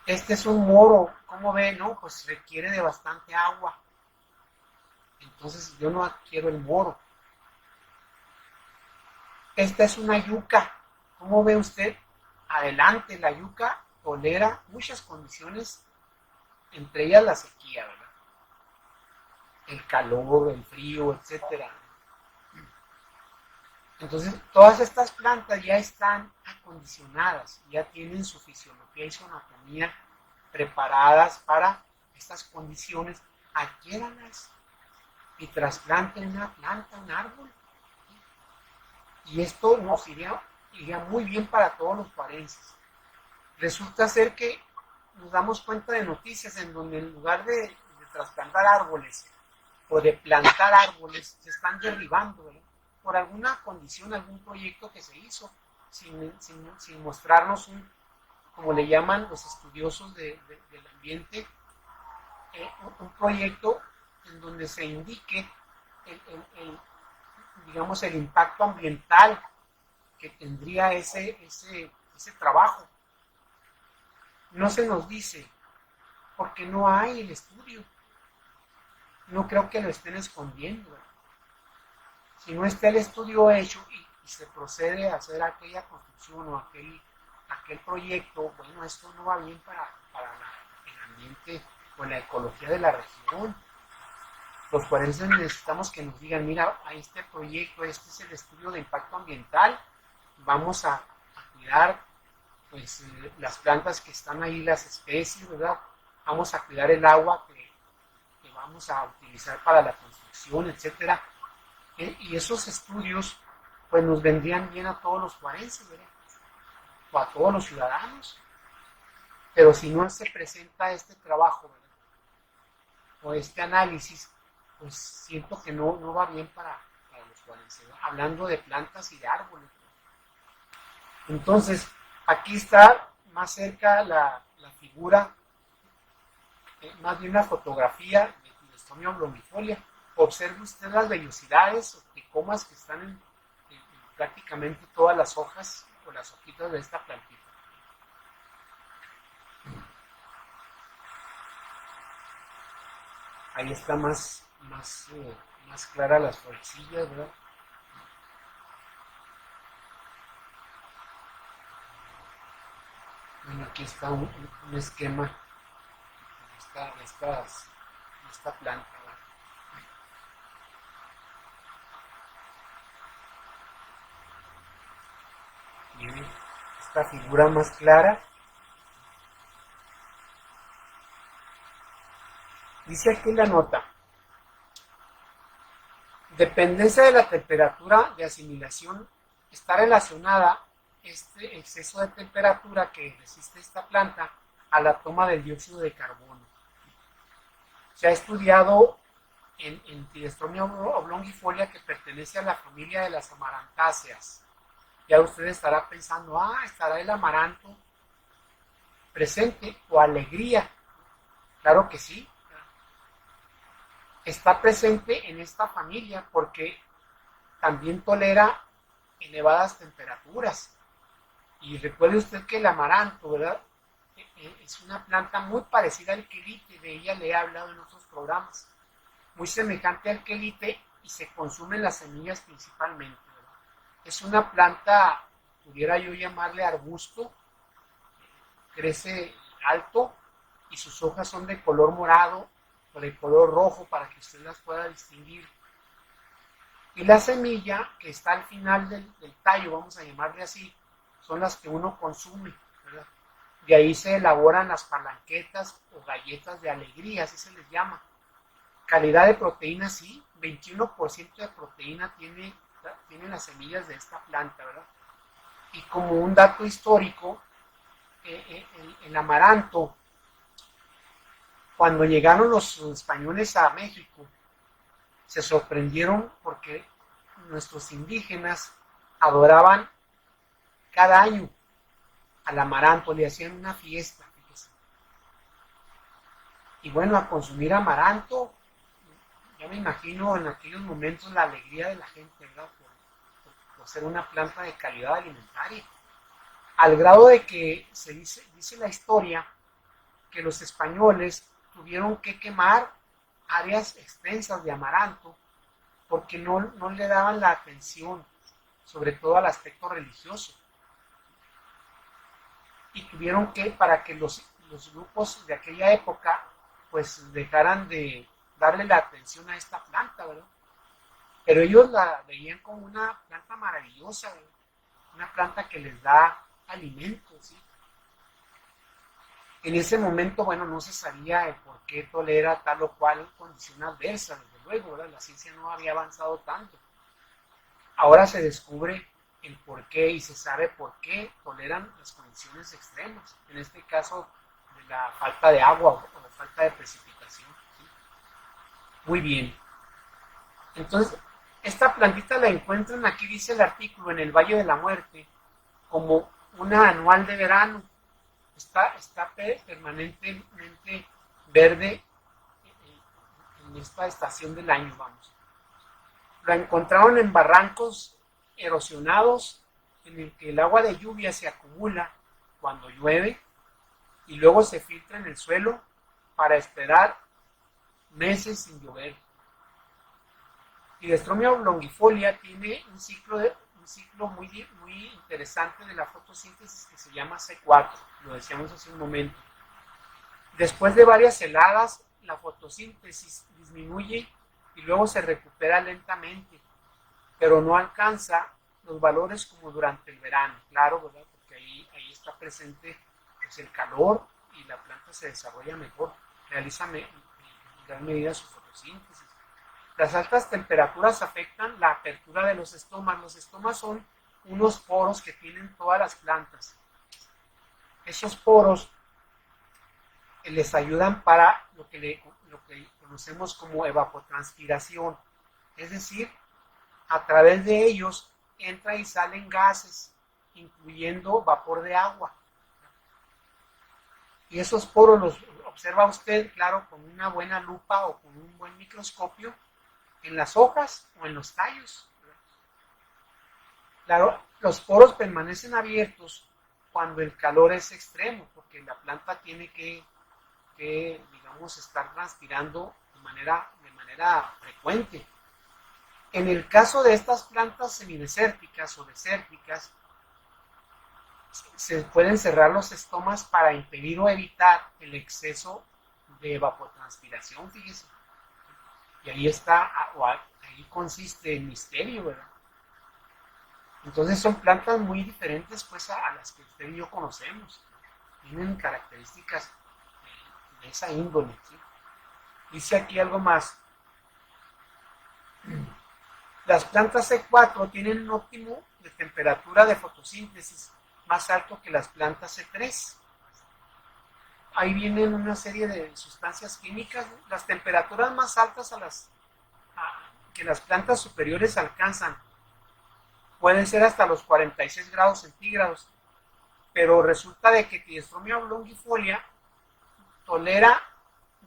Este es un moro. ¿Cómo ve? No, pues requiere de bastante agua. Entonces yo no adquiero el moro. Esta es una yuca. ¿Cómo ve usted? Adelante, la yuca tolera muchas condiciones, entre ellas la sequía, ¿verdad? El calor, el frío, etcétera. Entonces, todas estas plantas ya están acondicionadas, ya tienen su fisiología y su anatomía preparadas para estas condiciones. Adquiéranlas y trasplanten una planta, un árbol. Y esto nos iría muy bien para todos los parenses. Resulta ser que nos damos cuenta de noticias en donde en lugar de trasplantar árboles o de plantar árboles, se están derribando, ¿verdad? Por alguna condición, algún proyecto que se hizo, sin mostrarnos como le llaman los estudiosos del ambiente, un proyecto en donde se indique digamos, el impacto ambiental que tendría ese trabajo. No se nos dice, porque no hay el estudio. No creo que lo estén escondiendo, ¿verdad? Si no está el estudio hecho y se procede a hacer aquella construcción o aquel proyecto, bueno, esto no va bien para el ambiente o la ecología de la región. Los forenses necesitamos que nos digan, mira, a este proyecto, este es el estudio de impacto ambiental, vamos a cuidar pues las plantas que están ahí, las especies, ¿verdad? Vamos a cuidar el agua que vamos a utilizar para la construcción, etcétera. Y esos estudios pues nos vendrían bien a todos los forenses, ¿verdad? O a todos los ciudadanos. Pero si no se presenta este trabajo, ¿verdad? O este análisis, pues siento que no va bien para los forenses, ¿verdad? Hablando de plantas y de árboles, ¿verdad? Entonces, aquí está más cerca la figura, más bien una fotografía de Tilestomia oblongifolia. Observe usted las vellosidades o tricomas que están en prácticamente todas las hojas o las hojitas de esta plantita. Ahí está más clara las florecillas, ¿verdad? Bueno, aquí está un esquema de esta planta, ¿verdad? Miren, esta figura más clara. Dice aquí la nota: dependencia de la temperatura de asimilación está relacionada este exceso de temperatura que resiste esta planta a la toma del dióxido de carbono. Se ha estudiado en Tilestomia oblongifolia, que pertenece a la familia de las amarantáceas. Ya usted estará pensando, estará el amaranto presente o alegría. Claro que sí. Está presente en esta familia porque también tolera elevadas temperaturas. Y recuerde usted que el amaranto, ¿verdad? Es una planta muy parecida al quelite, de ella le he hablado en otros programas. Muy semejante al quelite y se consumen las semillas principalmente, ¿verdad? Es una planta, pudiera yo llamarle arbusto, crece alto y sus hojas son de color morado o de color rojo para que usted las pueda distinguir. Y la semilla que está al final del tallo, vamos a llamarle así, son las que uno consume, ¿verdad? De ahí se elaboran las palanquetas o galletas de alegría, así se les llama. Calidad de proteína, sí, 21% de proteína tienen las semillas de esta planta, ¿verdad? Y como un dato histórico, el amaranto, cuando llegaron los españoles a México, se sorprendieron porque nuestros indígenas adoraban cada año al amaranto, le hacían una fiesta, fíjese. Y bueno, a consumir amaranto, ya me imagino en aquellos momentos la alegría de la gente, ¿verdad? Por ser una planta de calidad alimentaria. Al grado de que dice la historia que los españoles tuvieron que quemar áreas extensas de amaranto porque no le daban la atención, sobre todo al aspecto religioso. Y tuvieron que, para que los grupos de aquella época, pues dejaran de darle la atención a esta planta, ¿verdad? Pero ellos la veían como una planta maravillosa, ¿verdad? Una planta que les da alimento, ¿sí? En ese momento, bueno, no se sabía el por qué tolera tal o cual condición adversa, desde luego, ¿verdad? La ciencia no había avanzado tanto. Ahora se descubre el por qué y se sabe por qué toleran las condiciones extremas, en este caso de la falta de agua o la falta de precipitación, ¿sí? Muy bien. Entonces, esta plantita la encuentran, aquí dice el artículo, en el Valle de la Muerte, como una anual de verano. Está permanentemente verde en esta estación del año, vamos. La encontraron en barrancos erosionados en el que el agua de lluvia se acumula cuando llueve y luego se filtra en el suelo para esperar meses sin llover. Hydrostromia longifolia tiene un ciclo muy interesante de la fotosíntesis que se llama C4, lo decíamos hace un momento. Después de varias heladas, la fotosíntesis disminuye y luego se recupera lentamente, pero no alcanza los valores como durante el verano, claro, ¿verdad? Porque ahí está presente pues, el calor y la planta se desarrolla mejor, realiza en gran medida su fotosíntesis. Las altas temperaturas afectan la apertura de los estomas. Los estomas son unos poros que tienen todas las plantas. Esos poros les ayudan para lo que conocemos como evapotranspiración. Es decir, a través de ellos entran y salen gases, incluyendo vapor de agua. Y esos poros los observa usted, claro, con una buena lupa o con un buen microscopio, en las hojas o en los tallos. Claro, los poros permanecen abiertos cuando el calor es extremo, porque la planta tiene que digamos, estar transpirando de manera frecuente. En el caso de estas plantas semidesérticas o desérticas, se pueden cerrar los estomas para impedir o evitar el exceso de evapotranspiración, fíjese. Y ahí consiste el misterio, ¿verdad? Entonces son plantas muy diferentes pues a las que usted y yo conocemos. Tienen características de esa índole, ¿sí? Dice aquí algo más. Las plantas C4 tienen un óptimo de temperatura de fotosíntesis más alto que las plantas C3. Ahí vienen una serie de sustancias químicas. Las temperaturas más altas que las plantas superiores alcanzan pueden ser hasta los 46 grados centígrados, pero resulta de que Hydrostromia longifolia tolera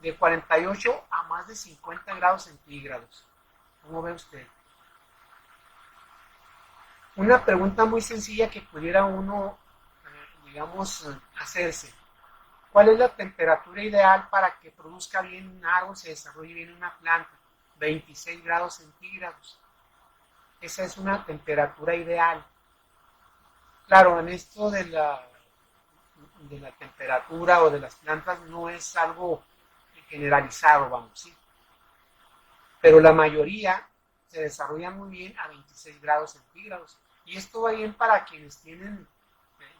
de 48 a más de 50 grados centígrados. ¿Cómo ve usted? Una pregunta muy sencilla que pudiera uno, digamos, hacerse. ¿Cuál es la temperatura ideal para que produzca bien un árbol, se desarrolle bien una planta? 26 grados centígrados. Esa es una temperatura ideal. Claro, en esto de de la temperatura o de las plantas no es algo generalizado, vamos, ¿sí? Pero la mayoría se desarrollan muy bien a 26 grados centígrados. Y esto va bien para quienes tienen,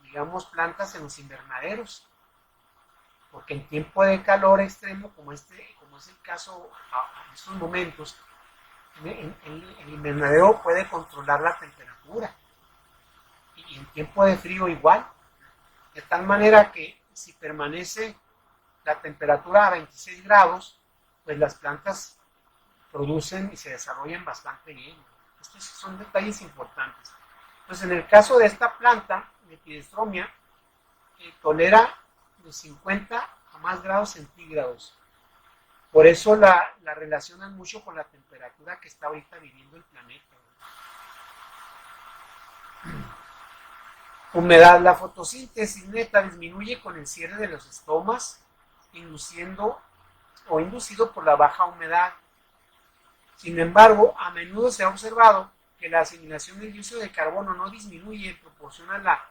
digamos, plantas en los invernaderos, porque en tiempo de calor extremo, como es el caso en estos momentos, el invernadero puede controlar la temperatura. Y en tiempo de frío igual, de tal manera que si permanece la temperatura a 26 grados, pues las plantas producen y se desarrollan bastante bien. Estos son detalles importantes. Pues en el caso de esta planta, Lepidestromia, tolera de 50 a más grados centígrados. Por eso la relacionan mucho con la temperatura que está ahorita viviendo el planeta. Humedad. La fotosíntesis neta disminuye con el cierre de los estomas, inducido por la baja humedad. Sin embargo, a menudo se ha observado que la asimilación del dióxido de carbono no disminuye en proporción a la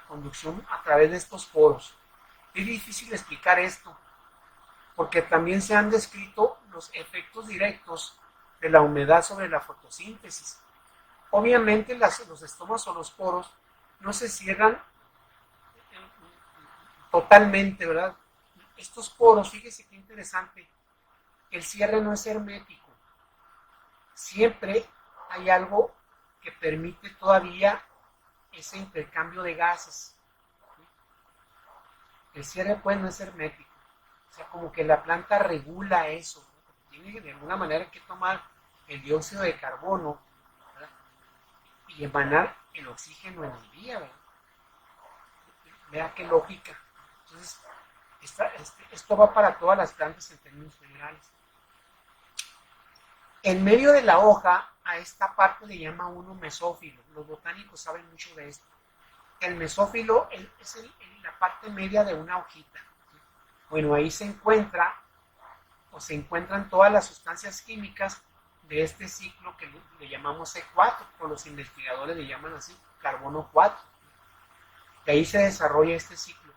conducción a través de estos poros. Es difícil explicar esto, porque también se han descrito los efectos directos de la humedad sobre la fotosíntesis. Obviamente los estomas o los poros no se cierran totalmente, ¿verdad? Estos poros, fíjese qué interesante, el cierre no es hermético. Siempre hay algo que permite todavía ese intercambio de gases. El cierre pues no es hermético. O sea, como que la planta regula eso. Tiene de alguna manera que tomar el dióxido de carbono, ¿verdad? Y emanar el oxígeno en el día, ¿verdad? Vea qué lógica. Entonces, esto va para todas las plantas en términos generales. En medio de la hoja, a esta parte le llama uno mesófilo. Los botánicos saben mucho de esto. El mesófilo es la parte media de una hojita. Bueno, ahí se encuentran todas las sustancias químicas de este ciclo que le llamamos C4, o los investigadores le llaman así, carbono 4. De ahí se desarrolla este ciclo.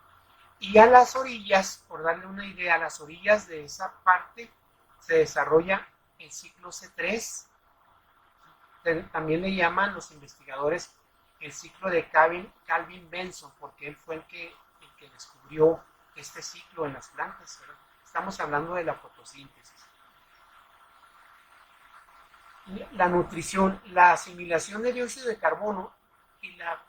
Y a las orillas, por darle una idea, a las orillas de esa parte se desarrolla el ciclo C3. También le llaman los investigadores el ciclo de Calvin Benson, porque él fue el que descubrió este ciclo en las plantas, ¿verdad? Estamos hablando de la fotosíntesis. La nutrición, la asimilación de dióxido de carbono y la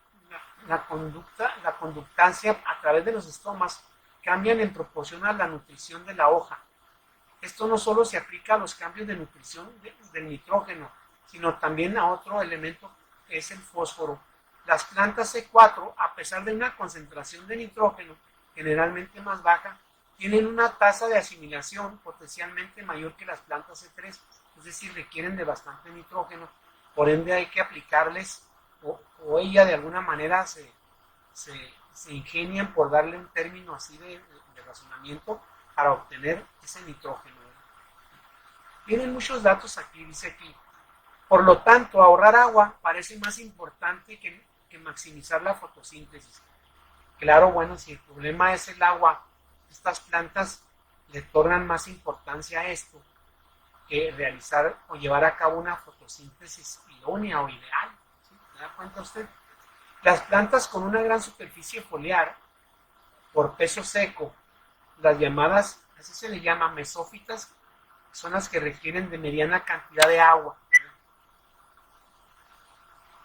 conductancia a través de los estomas cambian en proporción a la nutrición de la hoja. Esto no solo se aplica a los cambios de nutrición del nitrógeno, sino también a otro elemento que es el fósforo. Las plantas C4, a pesar de una concentración de nitrógeno generalmente más baja, tienen una tasa de asimilación potencialmente mayor que las plantas C3, es decir, requieren de bastante nitrógeno, por ende hay que aplicarles, o ella de alguna manera se ingenian por darle un término así de razonamiento para obtener ese nitrógeno. Tienen muchos datos aquí, dice aquí. Por lo tanto, ahorrar agua parece más importante que maximizar la fotosíntesis. Claro, bueno, si el problema es el agua, estas plantas le otorgan más importancia a esto que realizar o llevar a cabo una fotosíntesis idónea o ideal. ¿Sí? ¿Se da cuenta usted? Las plantas con una gran superficie foliar por peso seco, las llamadas, así se le llama mesófitas, son las que requieren de mediana cantidad de agua.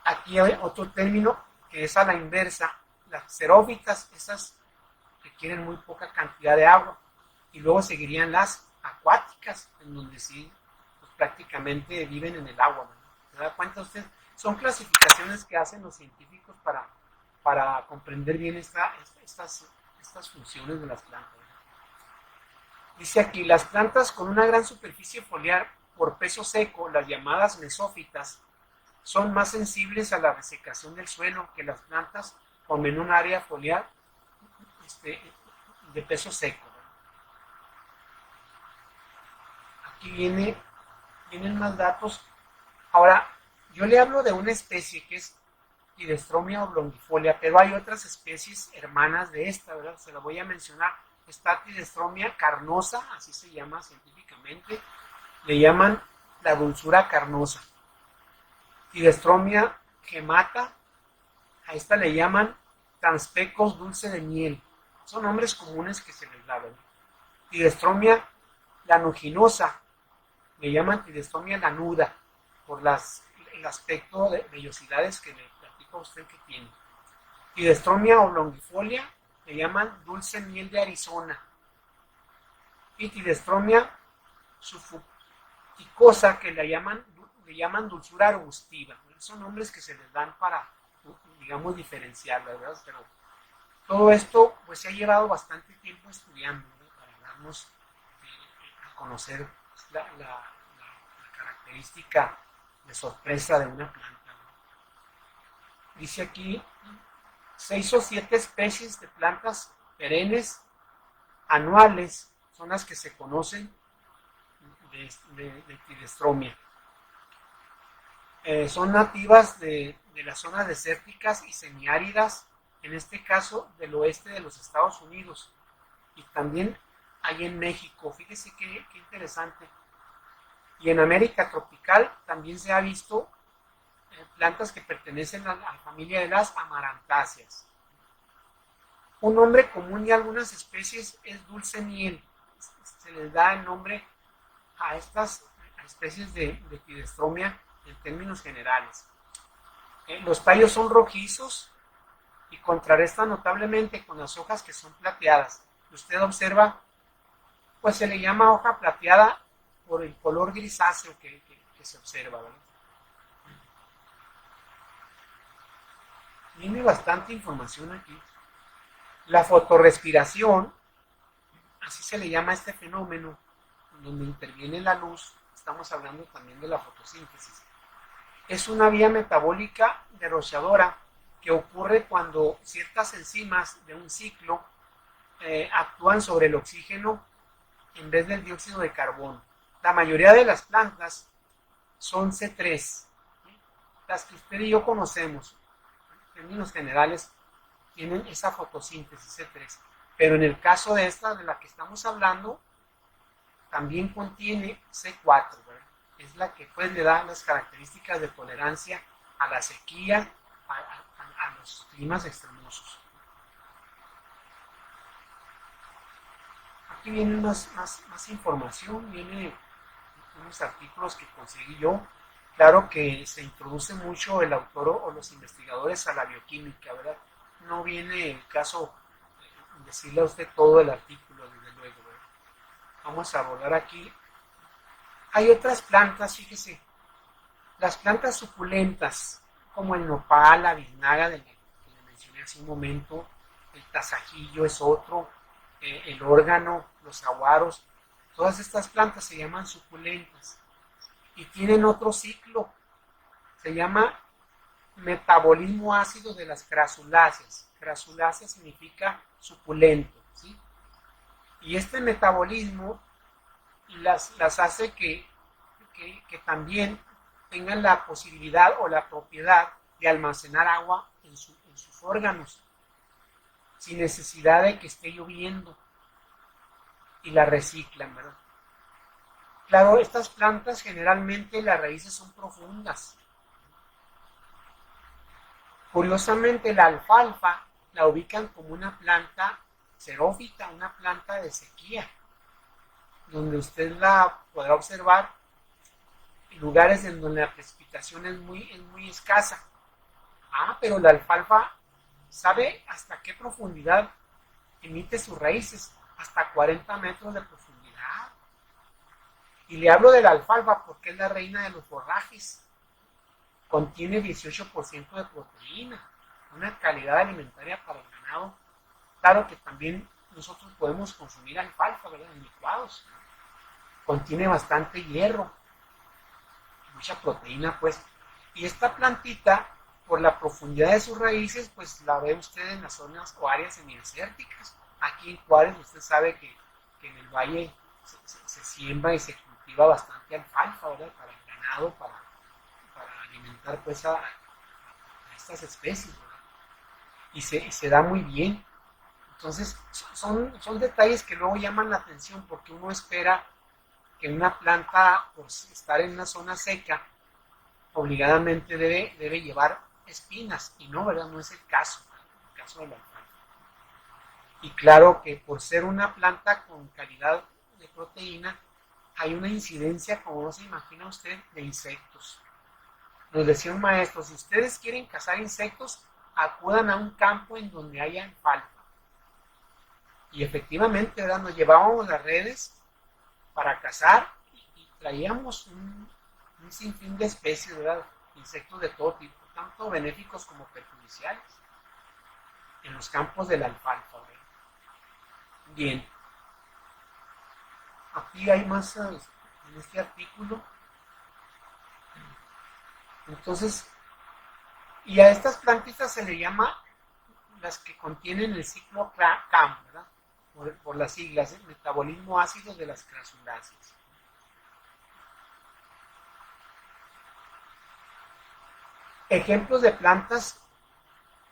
Aquí hay otro término que es a la inversa. Las xerófitas, esas requieren muy poca cantidad de agua. Y luego seguirían las acuáticas, en donde sí pues, prácticamente viven en el agua, ¿no? ¿Se da cuenta usted? Son clasificaciones que hacen los científicos para comprender bien estas funciones de las plantas. Dice aquí, las plantas con una gran superficie foliar por peso seco, las llamadas mesófitas, son más sensibles a la resecación del suelo que las plantas con menor área foliar de peso seco. Aquí vienen más datos. Ahora, yo le hablo de una especie que es Tidestromia oblongifolia, pero hay otras especies hermanas de esta, ¿verdad? Se la voy a mencionar. Está Tidestromia carnosa, así se llama científicamente, le llaman la dulzura carnosa. Tidestromia gemata, a esta le llaman transpecos dulce de miel. Son nombres comunes que se les da, ¿verdad? Tidestromia lanuginosa, le llaman Tidestromia lanuda, por el aspecto de vellosidades que le platico a usted que tiene. Tidestromia oblongifolia, le llaman dulce miel de Arizona. Y Tidestromia sulfuticosa, que le llaman dulzura arbustiva. Son nombres que se les dan para, digamos, diferenciar, ¿verdad? Pero todo esto pues se ha llevado bastante tiempo estudiando, ¿no? Para darnos a conocer la característica de sorpresa de una planta, ¿no? Dice aquí 6 o 7 especies de plantas perennes anuales son las que se conocen de Tidestromia. Son nativas de las zonas desérticas y semiáridas, en este caso del oeste de los Estados Unidos, y también hay en México. Fíjese qué interesante. Y en América tropical también se ha visto plantas que pertenecen a la familia de las amarantáceas. Un nombre común de algunas especies es dulce miel. Se les da el nombre a estas especies de Tidestromia en términos generales. Los tallos son rojizos y contrarrestan notablemente con las hojas que son plateadas. Usted observa, pues se le llama hoja plateada por el color grisáceo que se observa, ¿verdad? Tiene bastante información aquí. La fotorrespiración, así se le llama a este fenómeno, donde interviene la luz, estamos hablando también de la fotosíntesis. Es una vía metabólica derrochadora que ocurre cuando ciertas enzimas de un ciclo actúan sobre el oxígeno en vez del dióxido de carbono. La mayoría de las plantas son C3, las que usted y yo conocemos, en términos generales, tienen esa fotosíntesis C3. Pero en el caso de esta, de la que estamos hablando, también contiene C4, ¿verdad? Es la que pues le da las características de tolerancia a la sequía, a los climas extremosos. Aquí viene más información, viene unos artículos que conseguí yo. Claro que se introduce mucho el autor o los investigadores a la bioquímica, ¿verdad? No viene el caso decirle a usted todo el artículo, desde luego, ¿verdad? Vamos a volar aquí. Hay otras plantas, fíjese, las plantas suculentas, como el nopal, la biznaga, que le mencioné hace un momento, el tasajillo es otro, el órgano, los aguaros, todas estas plantas se llaman suculentas y tienen otro ciclo, se llama metabolismo ácido de las crasuláceas. Crasulácea significa suculento, ¿sí? Y este metabolismo las hace que también tengan la posibilidad o la propiedad de almacenar agua en sus órganos sin necesidad de que esté lloviendo, y la reciclan, ¿verdad? Claro, estas plantas generalmente las raíces son profundas. Curiosamente, la alfalfa la ubican como una planta xerófita, una planta de sequía, donde usted la podrá observar en lugares en donde la precipitación es muy escasa. Pero la alfalfa sabe hasta qué profundidad emite sus raíces, hasta 40 metros de profundidad. Y le hablo de la alfalfa porque es la reina de los forrajes. Contiene 18% de proteína, una calidad alimentaria para el ganado. Claro que también nosotros podemos consumir alfalfa, ¿verdad?, en licuados. Contiene bastante hierro, mucha proteína, pues. Y esta plantita, por la profundidad de sus raíces, pues la ve usted en las zonas o áreas semidesérticas. Aquí en Juárez usted sabe que en el valle se siembra y se cultiva bastante alfalfa, ¿verdad?, para el ganado, para alimentar pues a estas especies, ¿verdad? Y se da muy bien. Entonces, son detalles que luego llaman la atención porque uno espera que una planta, por estar en una zona seca, obligadamente debe llevar espinas, y no, ¿verdad? No es el caso de la alfalfa. Y claro que por ser una planta con calidad de proteína, hay una incidencia, como no se imagina usted, de insectos. Nos decía un maestro, si ustedes quieren cazar insectos, acudan a un campo en donde haya alfalfa. Y efectivamente, ¿verdad? Nos llevábamos las redes para cazar y traíamos un sinfín de especies, ¿verdad? Insectos de todo tipo, tanto benéficos como perjudiciales, en los campos de la alfalfa, ¿verdad? Bien, aquí hay más en este artículo. Entonces, y a estas plantitas se le llama las que contienen el ciclo CAM, ¿verdad? Por las siglas, el metabolismo ácido de las crasuláceas. Ejemplos de plantas,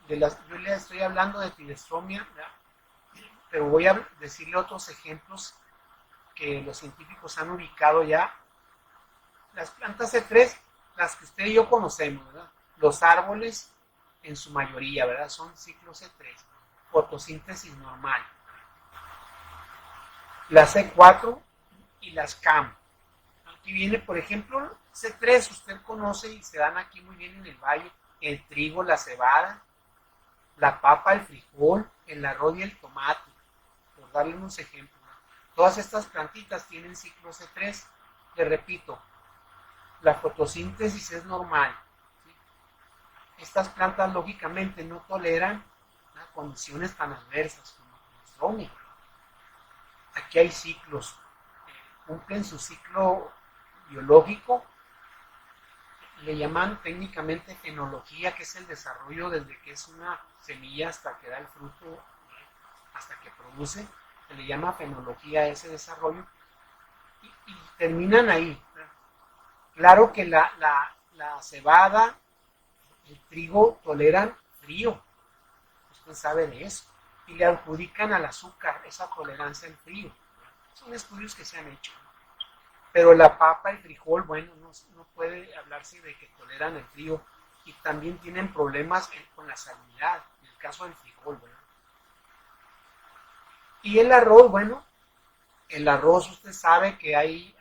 yo le estoy hablando de Tilestromia, ¿verdad? Pero voy a decirle otros ejemplos que los científicos han ubicado ya. Las plantas C3, las que usted y yo conocemos, ¿verdad? Los árboles, en su mayoría, ¿verdad? Son ciclo C3, fotosíntesis normal. Las C4 y las CAM. Aquí viene, por ejemplo, C3, usted conoce y se dan aquí muy bien en el valle, el trigo, la cebada, la papa, el frijol, el arroz y el tomate, por darle unos ejemplos. Todas estas plantitas tienen ciclo C3. Le repito, la fotosíntesis es normal. ¿Sí? Estas plantas lógicamente no toleran condiciones tan adversas como la Tilestromia. Aquí hay ciclos, cumplen su ciclo biológico, le llaman técnicamente fenología, que es el desarrollo desde que es una semilla hasta que da el fruto, hasta que produce, se le llama fenología a ese desarrollo, y terminan ahí. Claro que la cebada, el trigo toleran frío, usted sabe de eso, y le adjudican al azúcar esa tolerancia al frío. Son estudios que se han hecho. Pero la papa, el frijol, bueno, no puede hablarse de que toleran el frío, y también tienen problemas con la salinidad, en el caso del frijol, ¿verdad? Y el arroz, bueno, el arroz, usted sabe que hay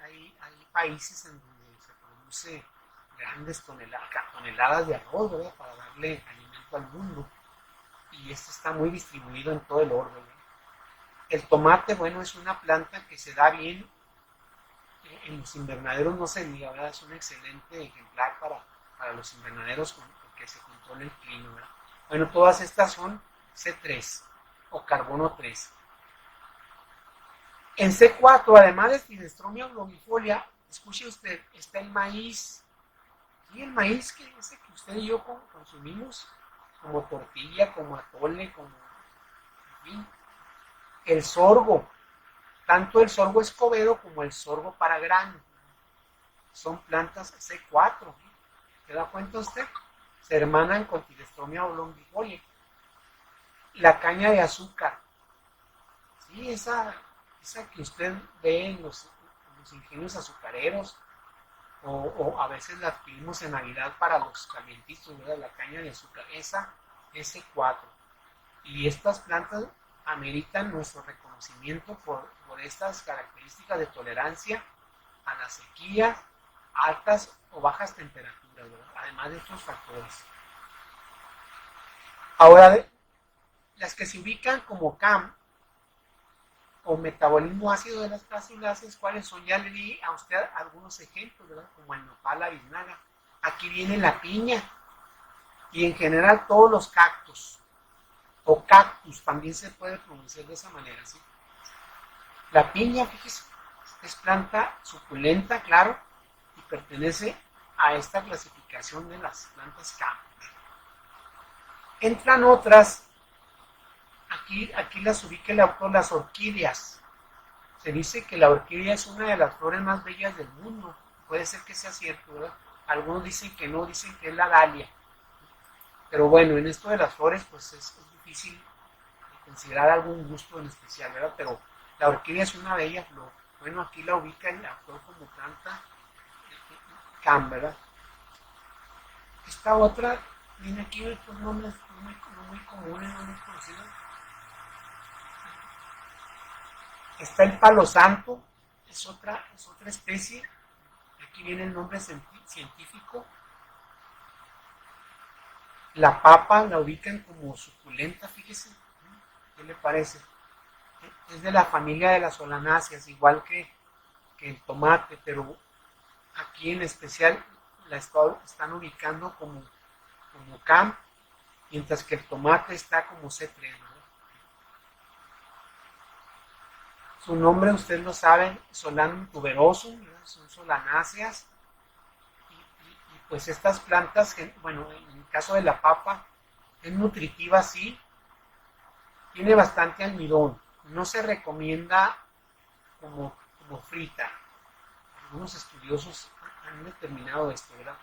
países en donde se produce grandes toneladas de arroz, ¿verdad? Para darle alimento al mundo. Y esto está muy distribuido en todo el orbe, ¿verdad? El tomate, bueno, es una planta que se da bien en los invernaderos, no se diga, ¿verdad? Es un excelente ejemplar para los invernaderos porque se controla el clima, ¿verdad? Bueno, todas estas son C3 o carbono 3. En C4, además de Tilestromia longifolia, escuche usted, está el maíz. Y el maíz que ese que usted y yo consumimos como tortilla, como atole, como, en fin. El sorgo, tanto el sorgo escobedo como el sorgo para grano, son plantas C4. ¿Se da cuenta usted? Se hermanan con Tilestromia longifolia. La caña de azúcar, sí, esa que usted ve en los ingenios azucareros, o a veces la adquirimos en Navidad para los calientitos, ¿verdad? La caña de azúcar, esa S4. Y estas plantas ameritan nuestro reconocimiento por estas características de tolerancia a la sequía, altas o bajas temperaturas, ¿verdad? Además de estos factores. Ahora, las que se ubican como CAM, o metabolismo ácido de las crasuláceas, ¿cuáles son? Ya le di a usted algunos ejemplos, ¿verdad? Como el nopal, la biznaga. Aquí viene la piña, y en general todos los cactus, o cactus, también se puede pronunciar de esa manera, ¿sí? La piña, fíjese, es planta suculenta, claro, y pertenece a esta clasificación de las plantas CAM. Entran otras. Aquí las ubica el autor, las orquídeas. Se dice que la orquídea es una de las flores más bellas del mundo. Puede ser que sea cierto, ¿verdad? Algunos dicen que no, dicen que es la dalia. Pero bueno, en esto de las flores, pues es difícil considerar algún gusto en especial, ¿verdad? Pero la orquídea es una bella flor. Bueno, aquí la ubican la flor como planta cam, ¿verdad? Esta otra viene aquí estos nombres no muy comunes, no muy conocidos. Está el palo santo, es otra especie. Aquí viene el nombre científico. La papa la ubican como suculenta, fíjese. ¿Qué le parece? Es de la familia de las solanáceas, igual que el tomate, pero aquí en especial la están ubicando como cam, mientras que el tomate está como C3, ¿no? Su nombre, ustedes lo saben, Solanum tuberosum, ¿no? Son solanáceas. Y pues estas plantas, bueno, en el caso de la papa, es nutritiva, sí, tiene bastante almidón. No se recomienda como frita. Algunos estudiosos han determinado esto, ¿verdad?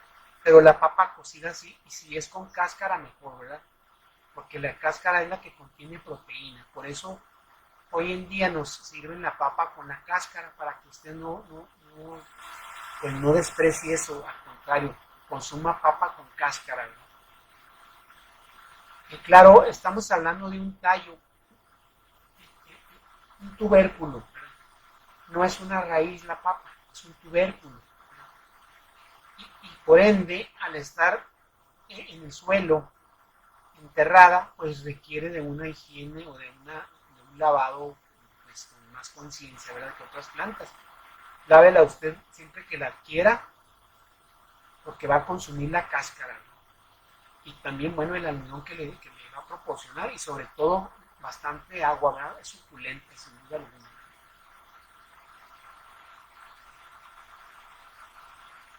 Pero la papa cocida sí, y si es con cáscara mejor, ¿verdad? Porque la cáscara es la que contiene proteína. Por eso hoy en día nos sirven la papa con la cáscara para que usted pues no desprecie eso, al contrario, consuma papa con cáscara, ¿verdad? Y claro, estamos hablando de un tallo, un tubérculo, ¿verdad? No es una raíz la papa, es un tubérculo. Y por ende, al estar en el suelo, enterrada, pues requiere de una higiene o de un lavado pues, con más conciencia, ¿verdad? Que otras plantas. Lávela usted siempre que la adquiera, porque va a consumir la cáscara, ¿no? Y también, bueno, el almidón que le va a proporcionar y sobre todo bastante agua, ¿verdad? Es suculenta, sin duda alguna.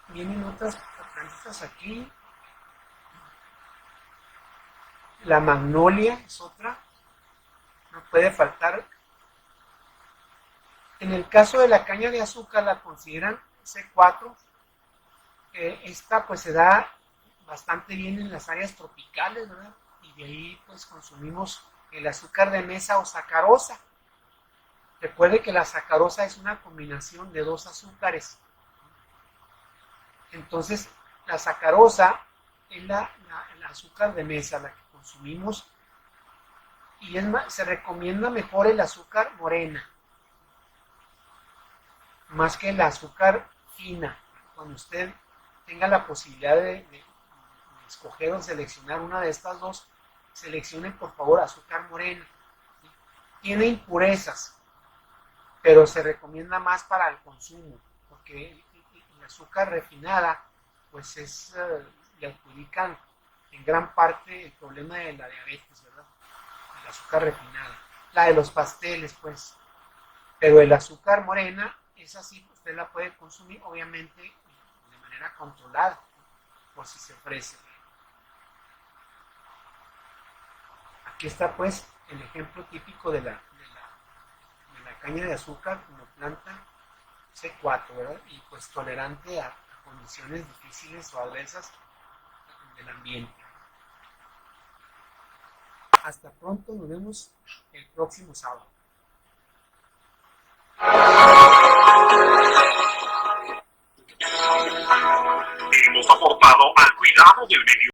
Vienen otras plantas aquí. La magnolia es otra, no puede faltar. En el caso de la caña de azúcar la consideran C4. Esta pues se da bastante bien en las áreas tropicales, ¿verdad? Y de ahí pues consumimos el azúcar de mesa o sacarosa. Recuerde que la sacarosa es una combinación de dos azúcares. Entonces, la sacarosa es el azúcar de mesa, la que consumimos, y se recomienda mejor el azúcar morena, más que el azúcar fina. Cuando usted tenga la posibilidad de escoger o seleccionar una de estas dos, seleccione por favor azúcar morena. ¿Sí? Tiene impurezas, pero se recomienda más para el consumo, porque el azúcar refinada, pues le adjudican en gran parte el problema de la diabetes, ¿verdad? El azúcar refinada. La de los pasteles, pues. Pero el azúcar morena, es así, usted la puede consumir, obviamente, de manera controlada, por si se ofrece. Aquí está, pues, el ejemplo típico de la caña de azúcar como planta C4, ¿verdad? Y pues tolerante a condiciones difíciles o adversas del ambiente. Hasta pronto, nos vemos el próximo sábado. Hemos aportado al cuidado del medio